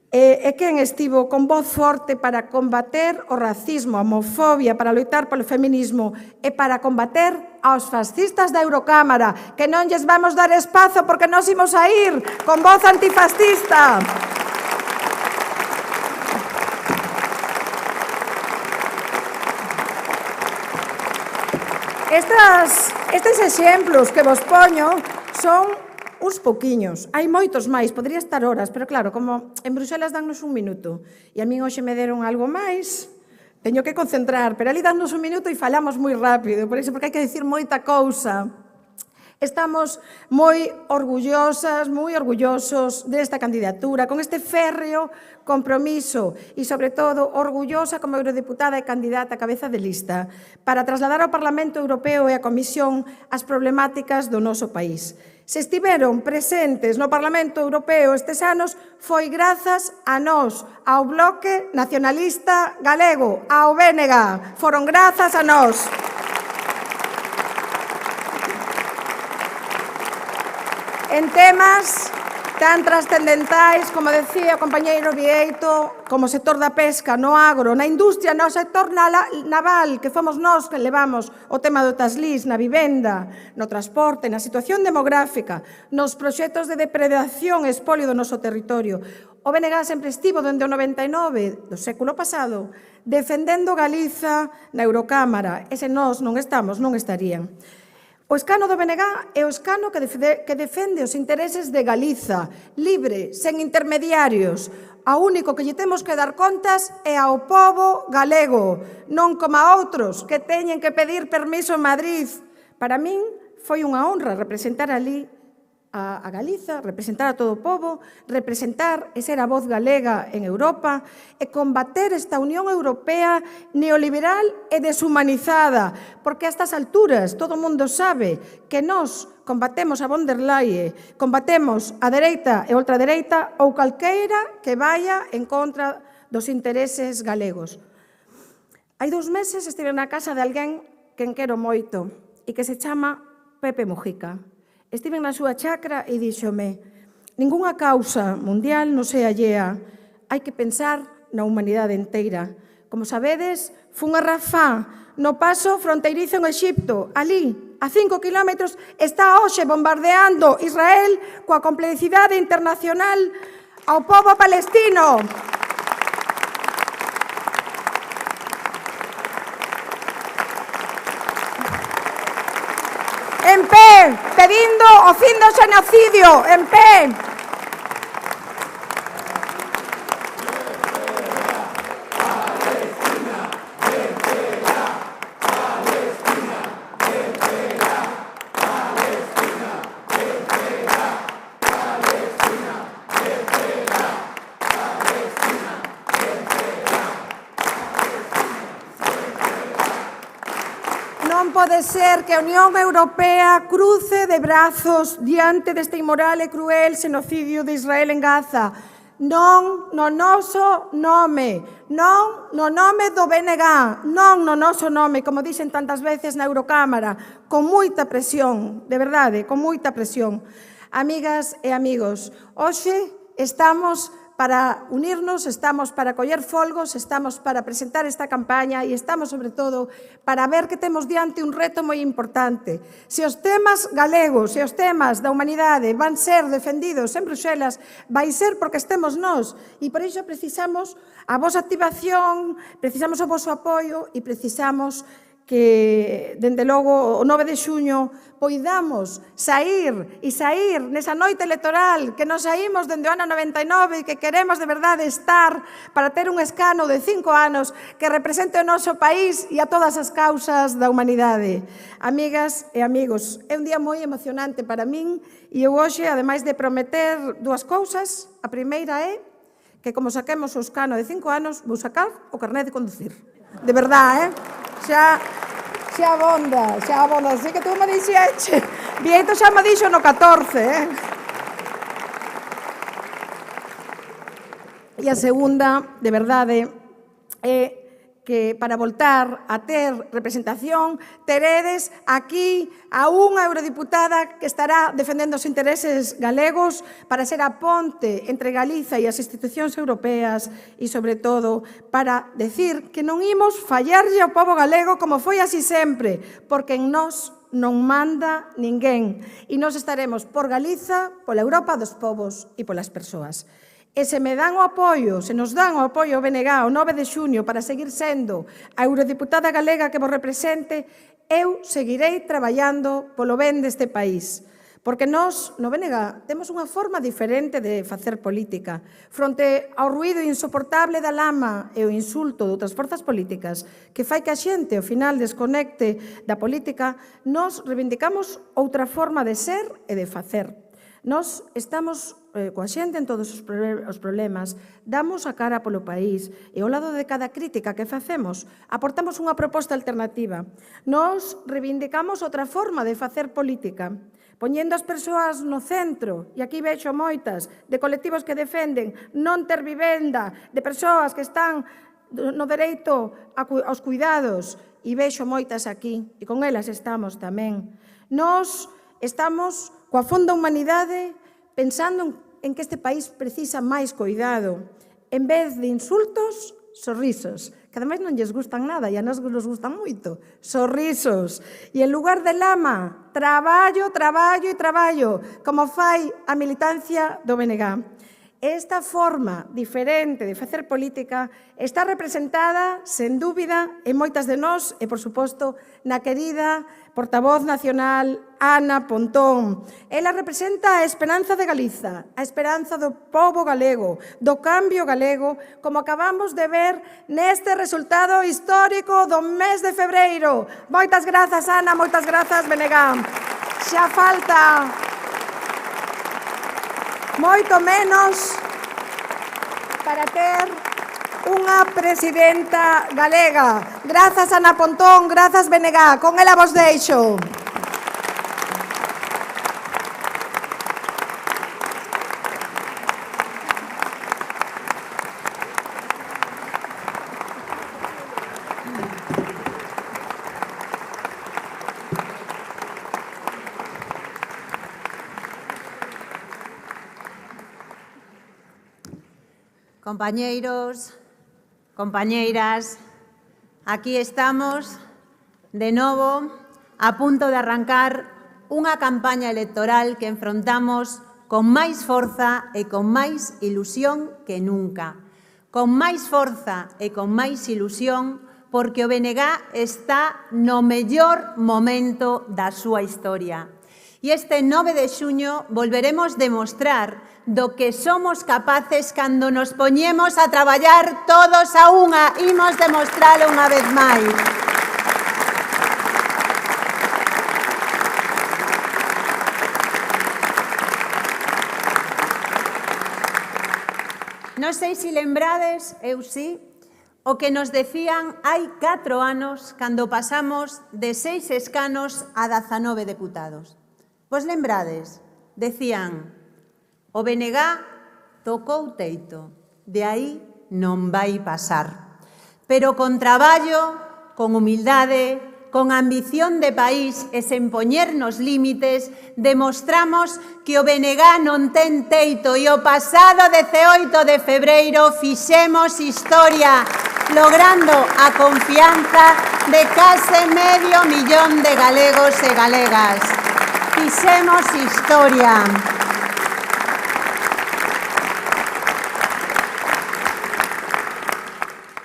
E quen estivo con voz forte para combater o racismo, a homofobia, para loitar polo feminismo e para combater aos fascistas da Eurocámara, que non lles vamos dar espazo porque nós imos a ir con voz antifascista. Estes exemplos que vos poño son uns pouquiños. Hai moitos máis, podría estar horas, pero claro, como en Bruxelas dannos un minuto e a min hoxe me deron algo máis, teño que concentrar, pero ali dannos un minuto e falamos moi rápido, por iso, porque hai que dicir moita cousa. Estamos moi orgullosas, moi orgullosos desta candidatura, con este férreo compromiso e, sobre todo, orgullosa como eurodeputada e candidata a cabeza de lista para trasladar ao Parlamento Europeo e á Comisión as problemáticas do noso país. Se estiveron presentes no Parlamento Europeo estes anos foi grazas a nós, ao Bloque Nacionalista Galego, ao BNG. Foron grazas a nós. En temas tan trascendentais, como decía o compañeiro Vieito, como o sector da pesca, no agro, na industria, no sector naval, que fomos nós que levamos o tema do Taslís, na vivenda, no transporte, na situación demográfica, nos proxectos de depredación e espolio do noso territorio. O BNG sempre estivo dende o 99 do século pasado defendendo Galiza na Eurocámara, e se nós non estamos, non estarían. O escano do BNG é o escano que defende os intereses de Galiza, libre, sen intermediarios. Ao único que lle temos que dar contas é ao pobo galego, non como a outros que teñen que pedir permiso en Madrid. Para min foi unha honra representar ali a Galiza, representar a todo o pobo, representar e ser a voz galega en Europa e combater esta Unión Europea neoliberal e deshumanizada, porque a estas alturas todo o mundo sabe que nós combatemos a von der Leyen, combatemos a dereita e a ultradereita ou calqueira que vaya en contra dos intereses galegos. Hai 2 meses estive na casa de alguén que quero moito e que se chama Pepe Mujica. Estive na súa chacra e díxome: ningunha causa mundial non se allea, hai que pensar na humanidade inteira. Como sabedes, fun a Rafah, no paso fronteirizo en Exipto. Ali, a 5 kilómetros, está hoxe bombardeando Israel coa complicidade internacional ao pobo palestino. En pé, pedindo o fin do xenocidio, en pé. pode ser que a Unión Europea cruce de brazos diante deste inmoral e cruel xenocidio de Israel en Gaza. Non no noso nome, non no nome do BNG, non no noso nome, como dixen tantas veces na Eurocámara, con moita presión, de verdade, con moita presión. Amigas e amigos, hoxe estamos para unirnos, estamos para coller folgos, estamos para presentar esta campaña e estamos, sobre todo, para ver que temos diante un reto moi importante. Se os temas galegos e os temas da humanidade van ser defendidos en Bruxelas, vai ser porque estemos nós. E por iso precisamos a vosa activación, precisamos o voso apoio e precisamos que, dende logo, o 9 de xuño, poidamos sair nesa noite electoral que nos saímos dende o ano 99 e que queremos de verdade estar para ter un escano de 5 anos que represente o noso país e a todas as causas da humanidade. Amigas e amigos, é un día moi emocionante para min e eu hoxe, ademais de prometer dúas cousas, a primeira é que como saquemos o escano de 5 anos, vou sacar o carné de conducir. De verdade, xa abonda. Así que tú me dixeche, Vieito xa me dixo no 14, E a segunda, de verdade, é que para voltar a ter representación, teredes aquí a unha eurodiputada que estará defendendo os intereses galegos para ser a ponte entre Galiza e as institucións europeas e, sobre todo, para decir que non imos fallarlle ao pobo galego como foi así sempre, porque en nós non manda ninguén. E nós estaremos por Galiza, pola Europa dos povos e polas persoas. E se me dan o apoio, se nos dan o apoio ao BNG o 9 de xuño para seguir sendo a eurodiputada galega que vos represente, eu seguirei traballando polo ben deste país. Porque nós, no BNG, temos unha forma diferente de facer política. Fronte ao ruído insoportable da lama e o insulto de outras forzas políticas que fai que a xente, ao final, desconecte da política, nós reivindicamos outra forma de ser e de facer. Nós estamos coa xente en todos os problemas, damos a cara polo país e ao lado de cada crítica que facemos, aportamos unha proposta alternativa. Nós reivindicamos outra forma de facer política, poñendo as persoas no centro, e aquí vexo moitas, de colectivos que defenden non ter vivenda, de persoas que están no dereito aos cuidados, e vexo moitas aquí, e con elas estamos tamén. Nós estamos coa fonda humanidade pensando en que este país precisa máis cuidado. En vez de insultos, sorrisos, que ademais non lles gustan nada e a nós nos gustan moito. Sorrisos. E en lugar de lama, traballo, como fai a militancia do BNG. Esta forma diferente de facer política está representada, sen dúbida, en moitas de nós e, por suposto, na querida portavoz nacional Ana Pontón. Ela representa a esperanza de Galiza, a esperanza do pobo galego, do cambio galego, como acabamos de ver neste resultado histórico do mes de febreiro. Moitas grazas, Ana, moitas grazas, BNG. Xa falta moito menos para ter unha presidenta galega. Grazas, Ana Pontón, grazas, BNG. Con ela vos deixo. Compañeiros, compañeiras, aquí estamos de novo a punto de arrancar unha campaña electoral que enfrontamos con máis forza e con máis ilusión que nunca. Con máis forza e con máis ilusión porque o BNG está no mellor momento da súa historia. E este 9 de xuño volveremos demostrar do que somos capaces cando nos poñemos a traballar todos a unha. Imos demostralo unha vez máis. Non sei se lembrades, eu sí, O que nos decían hai 4 anos cando pasamos de 6 escanos a 19 deputados. Vos lembrades? Decían, o BNG tocou teito, de aí non vai pasar. Pero con traballo, con humildade, con ambición de país e sen poñernos límites, demostramos que o BNG non ten teito e o pasado 18 de febreiro fixemos historia, logrando a confianza de case 500.000 de galegos e galegas. Fixemos historia.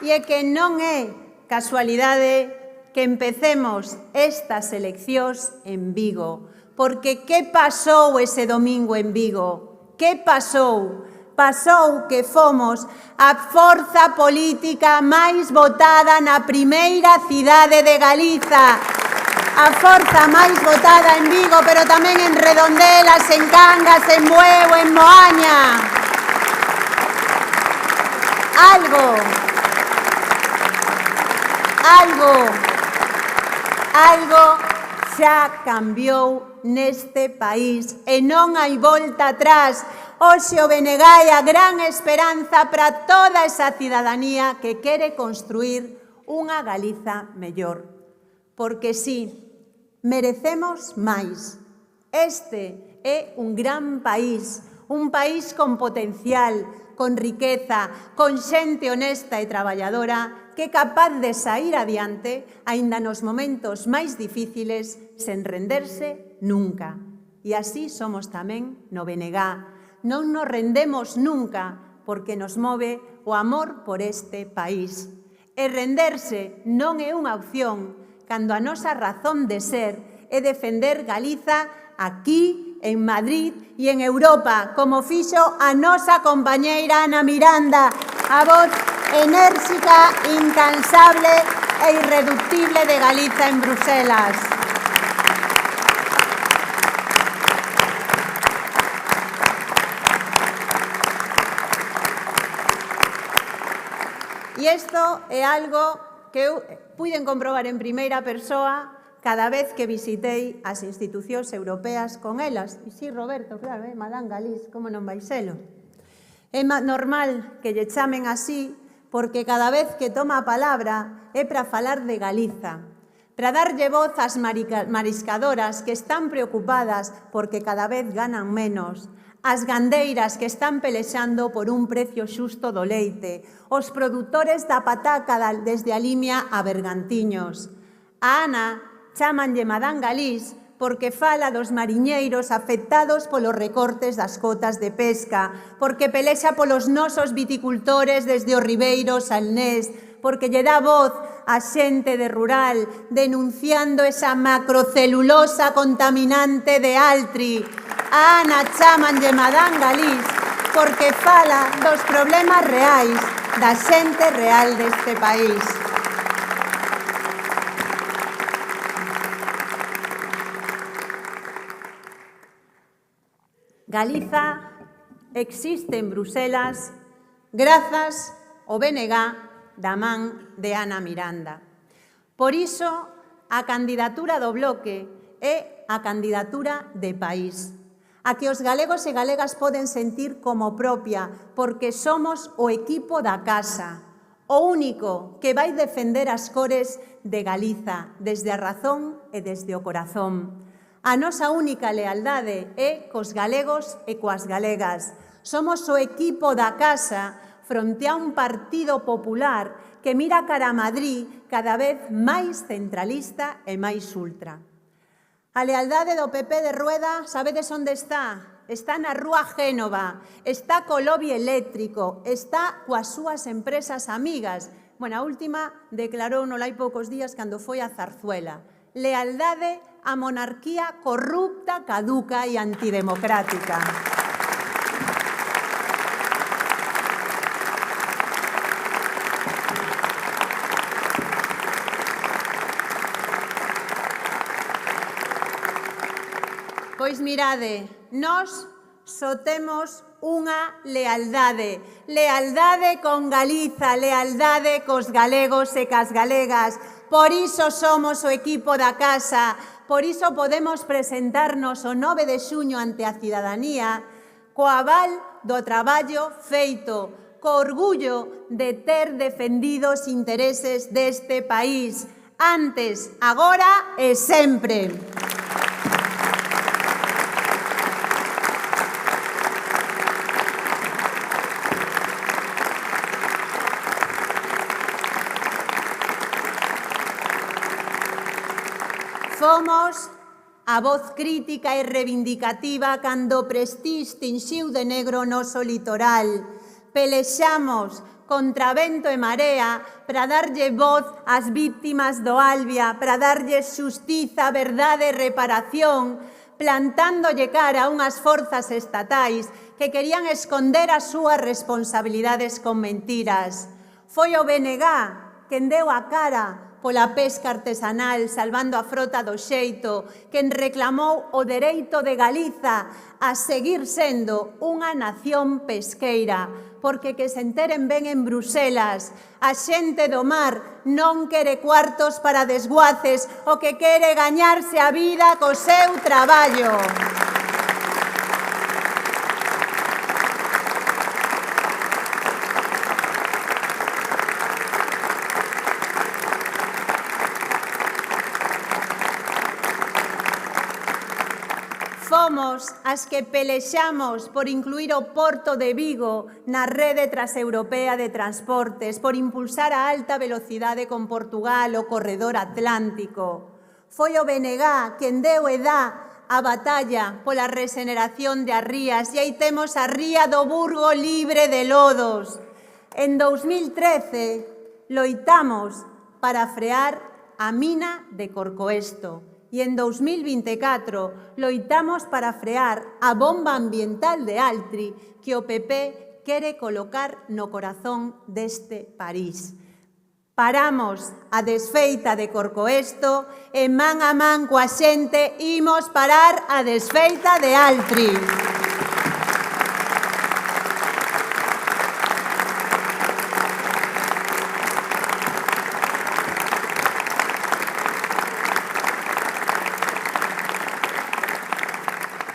E é que non é casualidade que empecemos estas eleccións en Vigo. Porque que pasou ese domingo en Vigo? Que pasou? Pasou que fomos a forza política máis votada na primeira cidade de Galiza. A forza máis votada en Vigo, pero tamén en Redondelas, en Cangas, en Bueu, en Moaña. Algo xa cambiou neste país e non hai volta atrás. Hoxe o BNG é a gran esperanza para toda esa cidadanía que quere construir unha Galiza mellor. Porque sí, merecemos máis. Este é un gran país con potencial, con riqueza, con xente honesta e traballadora que é capaz de saír adiante aínda nos momentos máis difíciles sen renderse nunca. E así somos tamén no BNG. Non nos rendemos nunca porque nos move o amor por este país. E renderse non é unha opción cando a nosa razón de ser é defender Galiza aquí, en Madrid e en Europa, como fixo a nosa compañeira Ana Miranda, a voz enérxica, incansable e irreductible de Galiza en Bruselas. E isto é algo que eu puiden comprobar en primeira persoa cada vez que visitei as institucións europeas con elas. E sí, Roberto, claro, Madame Galís, como non vai selo? É normal que lle chamen así porque cada vez que toma a palabra é para falar de Galiza, para darlle voz ás mariscadoras que están preocupadas porque cada vez ganan menos, as gandeiras que están pelexando por un precio xusto do leite, os produtores da pataca desde a Limia a Bergantiños. A Ana chámanlle Madame Galís porque fala dos mariñeiros afectados polos recortes das cotas de pesca, porque pelexa polos nosos viticultores desde o Ribeiro Salnés, porque lle dá voz a xente de rural denunciando esa macrocelulosa contaminante de Altri. A Ana chámanlle Madame Galís porque fala dos problemas reais da xente real deste país. Galiza existe en Bruselas grazas ao BNG da man de Ana Miranda. Por iso, a candidatura do Bloque é a candidatura de país, a que os galegos e galegas poden sentir como propia, porque somos o equipo da casa, o único que vai defender as cores de Galiza, desde a razón e desde o corazón. A nosa única lealdade é cos galegos e coas galegas. Somos o equipo da casa fronte a un partido popular que mira cara a Madrid cada vez máis centralista e máis ultra. A lealdade do PP de Rueda, sabedes onde está? Está na Rúa Génova, está co lobby eléctrico, está coas súas empresas amigas. Bueno, a última declarou non hai poucos días cando foi a Zarzuela. Lealdade a monarquía corrupta, caduca e antidemocrática. Pois mirade, nós só temos unha lealdade. Lealdade con Galiza, lealdade cos galegos e cas galegas. Por iso somos o equipo da casa, por iso podemos presentarnos o 9 de xuño ante a cidadanía co aval do traballo feito, co orgullo de ter defendido os intereses deste país, antes, agora e sempre. Fomos a voz crítica e reivindicativa cando o Prestige tinxiu de negro o noso litoral. Pelexamos contra vento e marea para darlle voz ás víctimas do Albia, para darlle xustiza, verdade e reparación, plantándolle cara a unhas forzas estatais que querían esconder as súas responsabilidades con mentiras. Foi o BNG quen deu a cara pola pesca artesanal, salvando a frota do xeito, quen reclamou o dereito de Galiza a seguir sendo unha nación pesqueira, porque que se enteren ben en Bruselas, a xente do mar non quere cuartos para desguaces, o que quere gañarse a vida co seu traballo. Fomos as que pelexamos por incluir o Porto de Vigo na rede transeuropea de transportes, por impulsar a alta velocidade con Portugal o corredor atlántico. Foi o BNG quen deu e dá a batalla pola regeneración de as rías, e aí temos a ría do Burgo libre de lodos. En 2013 loitamos para frear a mina de Corcoesto. E en 2024 loitamos para frear a bomba ambiental de Altri que o PP quere colocar no corazón deste París. Paramos a desfeita de Corcoesto e man a man coa xente imos parar a desfeita de Altri.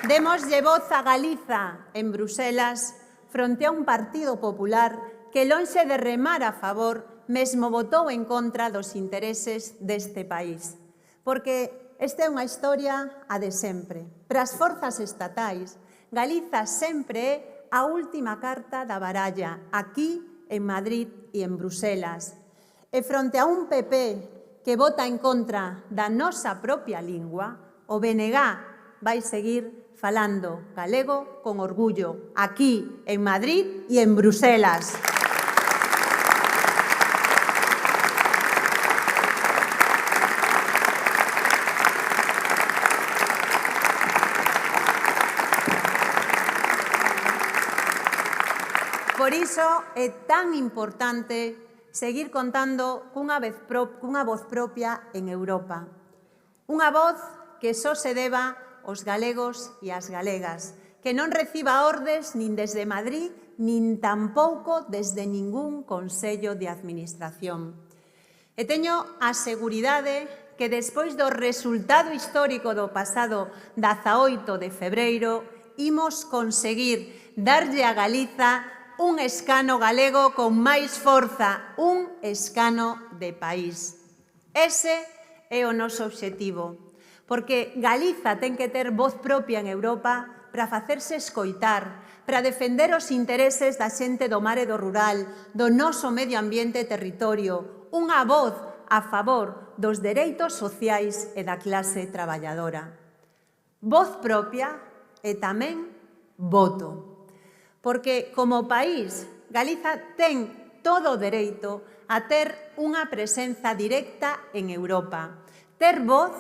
Démoslle voz a Galiza en Bruselas fronte a un Partido Popular que, lonxe de remar a favor, mesmo votou en contra dos intereses deste país. Porque esta é unha historia a de sempre. Para as forzas estatais, Galiza sempre é a última carta da baralla, aquí, en Madrid e en Bruselas. E fronte a un PP que vota en contra da nosa propia lingua, o BNG vai seguir falando galego con orgullo, aquí, en Madrid e en Bruselas. Por iso é tan importante seguir contando cunha voz propia en Europa. Unha voz que só se deba os galegos e as galegas, que non reciba ordes nin desde Madrid, nin tampouco desde ningún Consello de Administración. E teño a seguridade que despois do resultado histórico do pasado 18 de febreiro, imos conseguir darlle a Galiza un escano galego con máis forza, un escano de país. Ese é o noso obxectivo. Porque Galiza ten que ter voz propia en Europa para facerse escoitar, para defender os intereses da xente do mar e do rural, do noso medio ambiente e territorio, unha voz a favor dos dereitos sociais e da clase traballadora. Voz propia e tamén voto. Porque, como país, Galiza ten todo o dereito a ter unha presenza directa en Europa, ter voz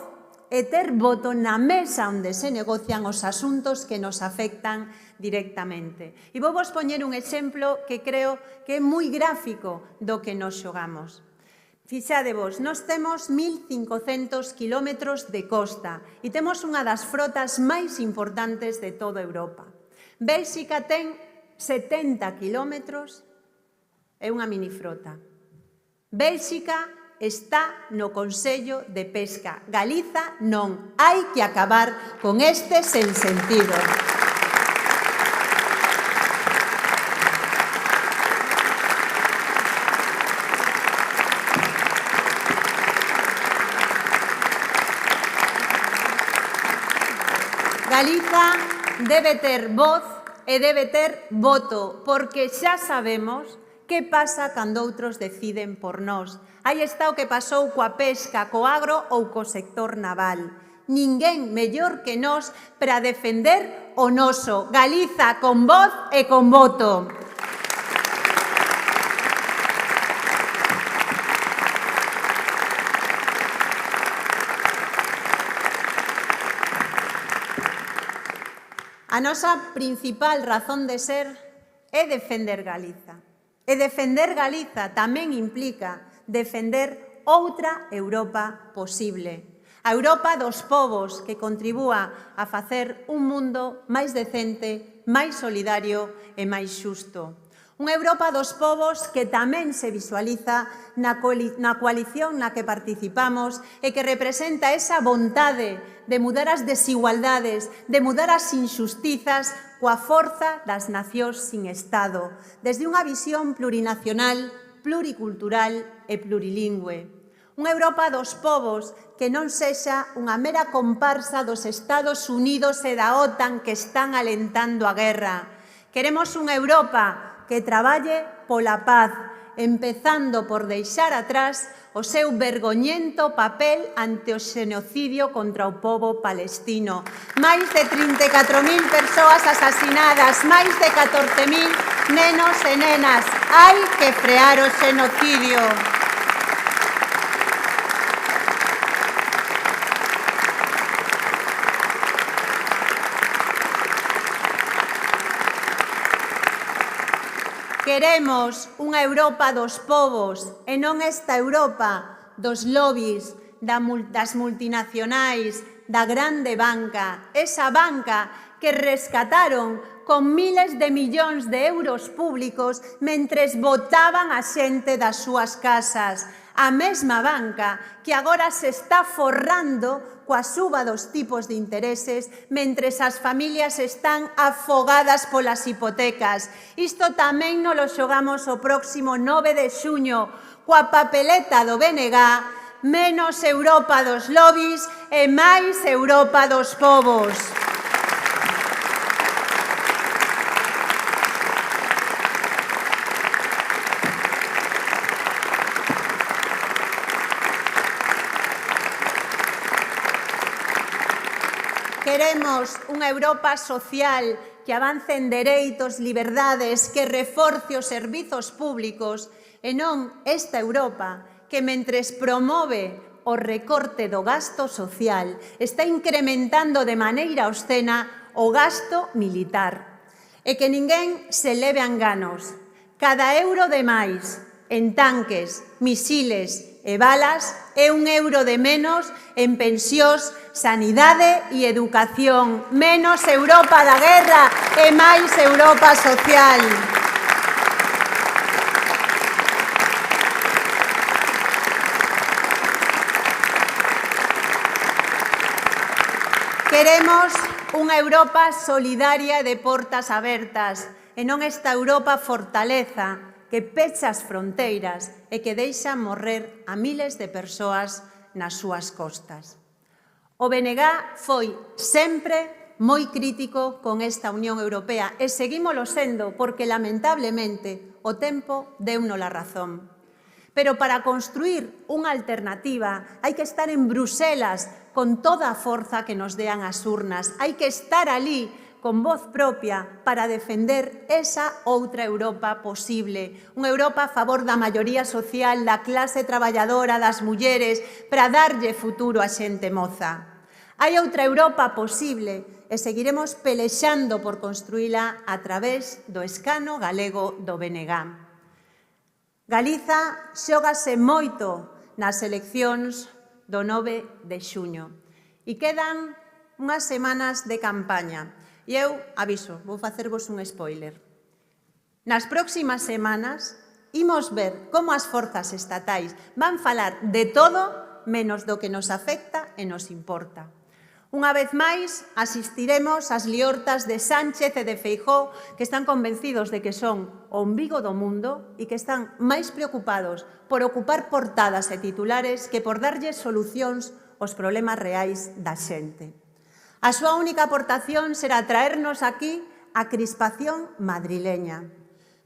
e ter voto na mesa onde se negocian os asuntos que nos afectan directamente. E vou vos poñer un exemplo que creo que é moi gráfico do que nos xogamos. Fixadevos, nós temos 1.500 kilómetros de costa e temos unha das frotas máis importantes de toda Europa. Bélxica ten 70 kilómetros e unha minifrota. Bélxica está no Consello de Pesca. Galiza non. Hai que acabar con este sensentido. Galiza debe ter voz e debe ter voto, porque xa sabemos que pasa cando outros deciden por nós. Aí está o que pasou coa pesca, co agro ou co sector naval. Ninguén mellor que nós para defender o noso. Galiza con voz e con voto. A nosa principal razón de ser é defender Galiza. E defender Galiza tamén implica defender outra Europa posible. A Europa dos povos que contribúa a facer un mundo máis decente, máis solidario e máis xusto. Unha Europa dos povos que tamén se visualiza na coalición na que participamos e que representa esa vontade de mudar as desigualdades, de mudar as injustizas coa forza das nacións sin Estado, desde unha visión plurinacional, pluricultural e plurilingüe. Unha Europa dos povos que non sexa unha mera comparsa dos Estados Unidos e da OTAN que están alentando a guerra. Queremos unha Europa que traballe pola paz, empezando por deixar atrás o seu vergoñento papel ante o xenocidio contra o pobo palestino. Máis de 34.000 persoas asasinadas, máis de 14.000 nenos e nenas. Hai que frear o xenocidio. Queremos unha Europa dos povos e non esta Europa dos lobbies, das multinacionais, da grande banca. Esa banca que rescataron con miles de millóns de euros públicos mentres botaban a xente das súas casas. A mesma banca que agora se está forrando coa suba dos tipos de intereses mentres as familias están afogadas polas hipotecas. Isto tamén nos lo xogamos o próximo 9 de xuño coa papeleta do BNG, menos Europa dos lobbies e máis Europa dos povos. Queremos unha Europa social que avance en dereitos, liberdades, que reforce os servizos públicos e non esta Europa que, mentres promove o recorte do gasto social, está incrementando de maneira obscena o gasto militar. E que ninguén se leve a enganos. Cada euro de máis en tanques, misiles e balas é un euro de menos en pensións, sanidade e educación. Menos Europa da guerra e máis Europa social. Queremos unha Europa solidaria e de portas abertas e non esta Europa fortaleza que pecha as fronteiras e que deixa morrer a miles de persoas nas súas costas. O BNG foi sempre moi crítico con esta Unión Europea e seguímolo sendo porque, lamentablemente, o tempo deunos a razón. Pero para construir unha alternativa hai que estar en Bruselas con toda a forza que nos dean as urnas. Hai que estar ali con voz propia para defender esa outra Europa posible. Unha Europa a favor da maioría social, da clase traballadora, das mulleres, para darlle futuro a xente moza. Hai outra Europa posible e seguiremos pelexando por construíla a través do escano galego do BNG. Galiza xógase moito nas eleccións do 9 de xuño e quedan unhas semanas de campaña. E eu aviso, vou facervos un spoiler. Nas próximas semanas imos ver como as forzas estatais van falar de todo menos do que nos afecta e nos importa. Unha vez máis, asistiremos ás liortas de Sánchez e de Feijóo, que están convencidos de que son o umbigo do mundo e que están máis preocupados por ocupar portadas e titulares que por darlles solucións aos problemas reais da xente. A súa única aportación será traernos aquí a crispación madrileña.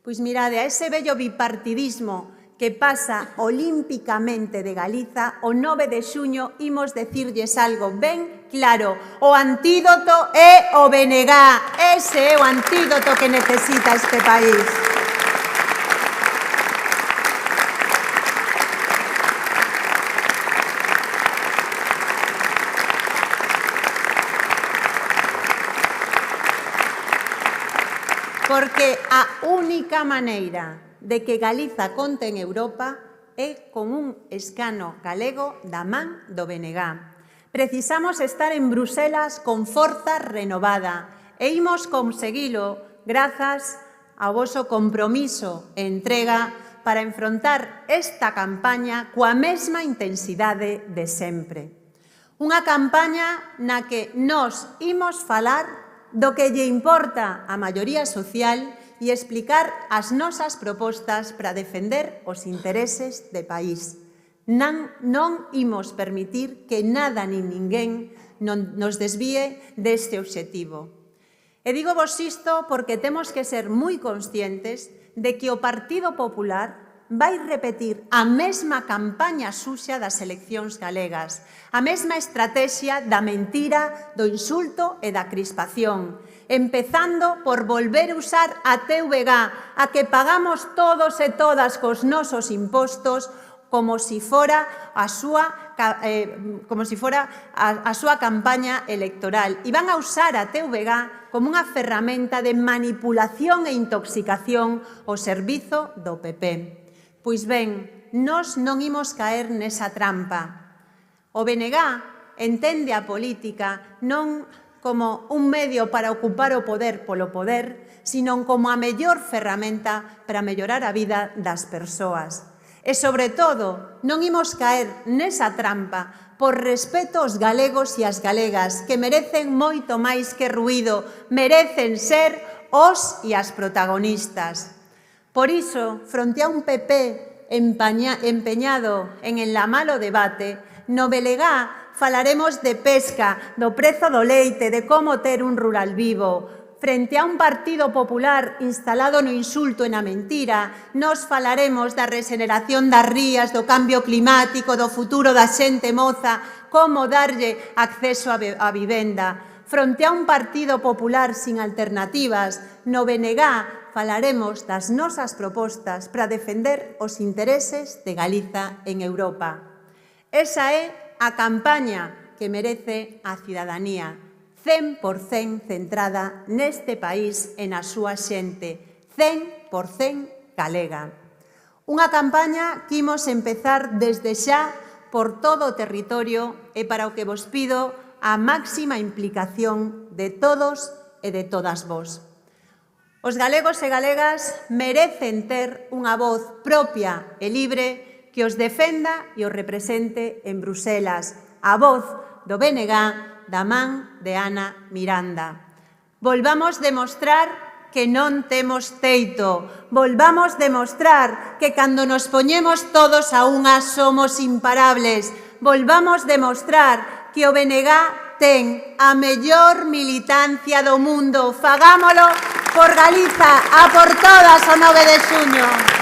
Pois mirade, a ese bello bipartidismo que pasa olímpicamente de Galiza, o 9 de xuño imos decirlles algo ben claro. O antídoto é o BNG. Ese é o antídoto que necesita este país. Porque a única maneira de que Galiza conte en Europa é con un escano galego da man do BNG. Precisamos estar en Bruselas con forza renovada e imos conseguilo grazas ao voso compromiso e entrega para enfrontar esta campaña coa mesma intensidade de sempre. Unha campaña na que nós imos falar do que lle importa a maioría social e explicar as nosas propostas para defender os intereses de país. Non imos permitir que nada nin ninguén nos desvíe deste obxectivo. E digo vos isto porque temos que ser moi conscientes de que o Partido Popular vai repetir a mesma campaña suxa das eleccións galegas, a mesma estrategia da mentira, do insulto e da crispación, empezando por volver usar a TVG, a que pagamos todos e todas cos nosos impostos, como si fora a súa campaña electoral. E van a usar a TVG como unha ferramenta de manipulación e intoxicación ao servizo do PP. Pois ben, nós non imos caer nesa trampa. O BNG entende a política non como un medio para ocupar o poder polo poder, sino como a mellor ferramenta para mellorar a vida das persoas. E, sobre todo, non imos caer nesa trampa por respeto aos galegos e as galegas, que merecen moito máis que ruído, merecen ser os e as protagonistas. Por iso, fronte a un PP empeñado en enlamar o debate, no BNG falaremos de pesca, do prezo do leite, de como ter un rural vivo. Frente a un Partido Popular instalado no insulto e na mentira, nos falaremos da regeneración das rías, do cambio climático, do futuro da xente moza, como darlle acceso á vivenda. Fronte a un Partido Popular sin alternativas, no BNG falaremos das nosas propostas para defender os intereses de Galiza en Europa. Esa é a campaña que merece a cidadanía, 100% centrada neste país e na súa xente, 100% galega. Unha campaña que imos empezar desde xa por todo o territorio e para o que vos pido a máxima implicación de todos e de todas vos. Os galegos e galegas merecen ter unha voz propia e libre que os defenda e os represente en Bruselas, a voz do BNG da man de Ana Miranda. Volvamos demostrar que non temos teito, volvamos demostrar que cando nos poñemos todos a unha somos imparables, volvamos demostrar que o BNG ten a mellor militancia do mundo. Fagámolo por Galiza, a por todas o 9 de xuño.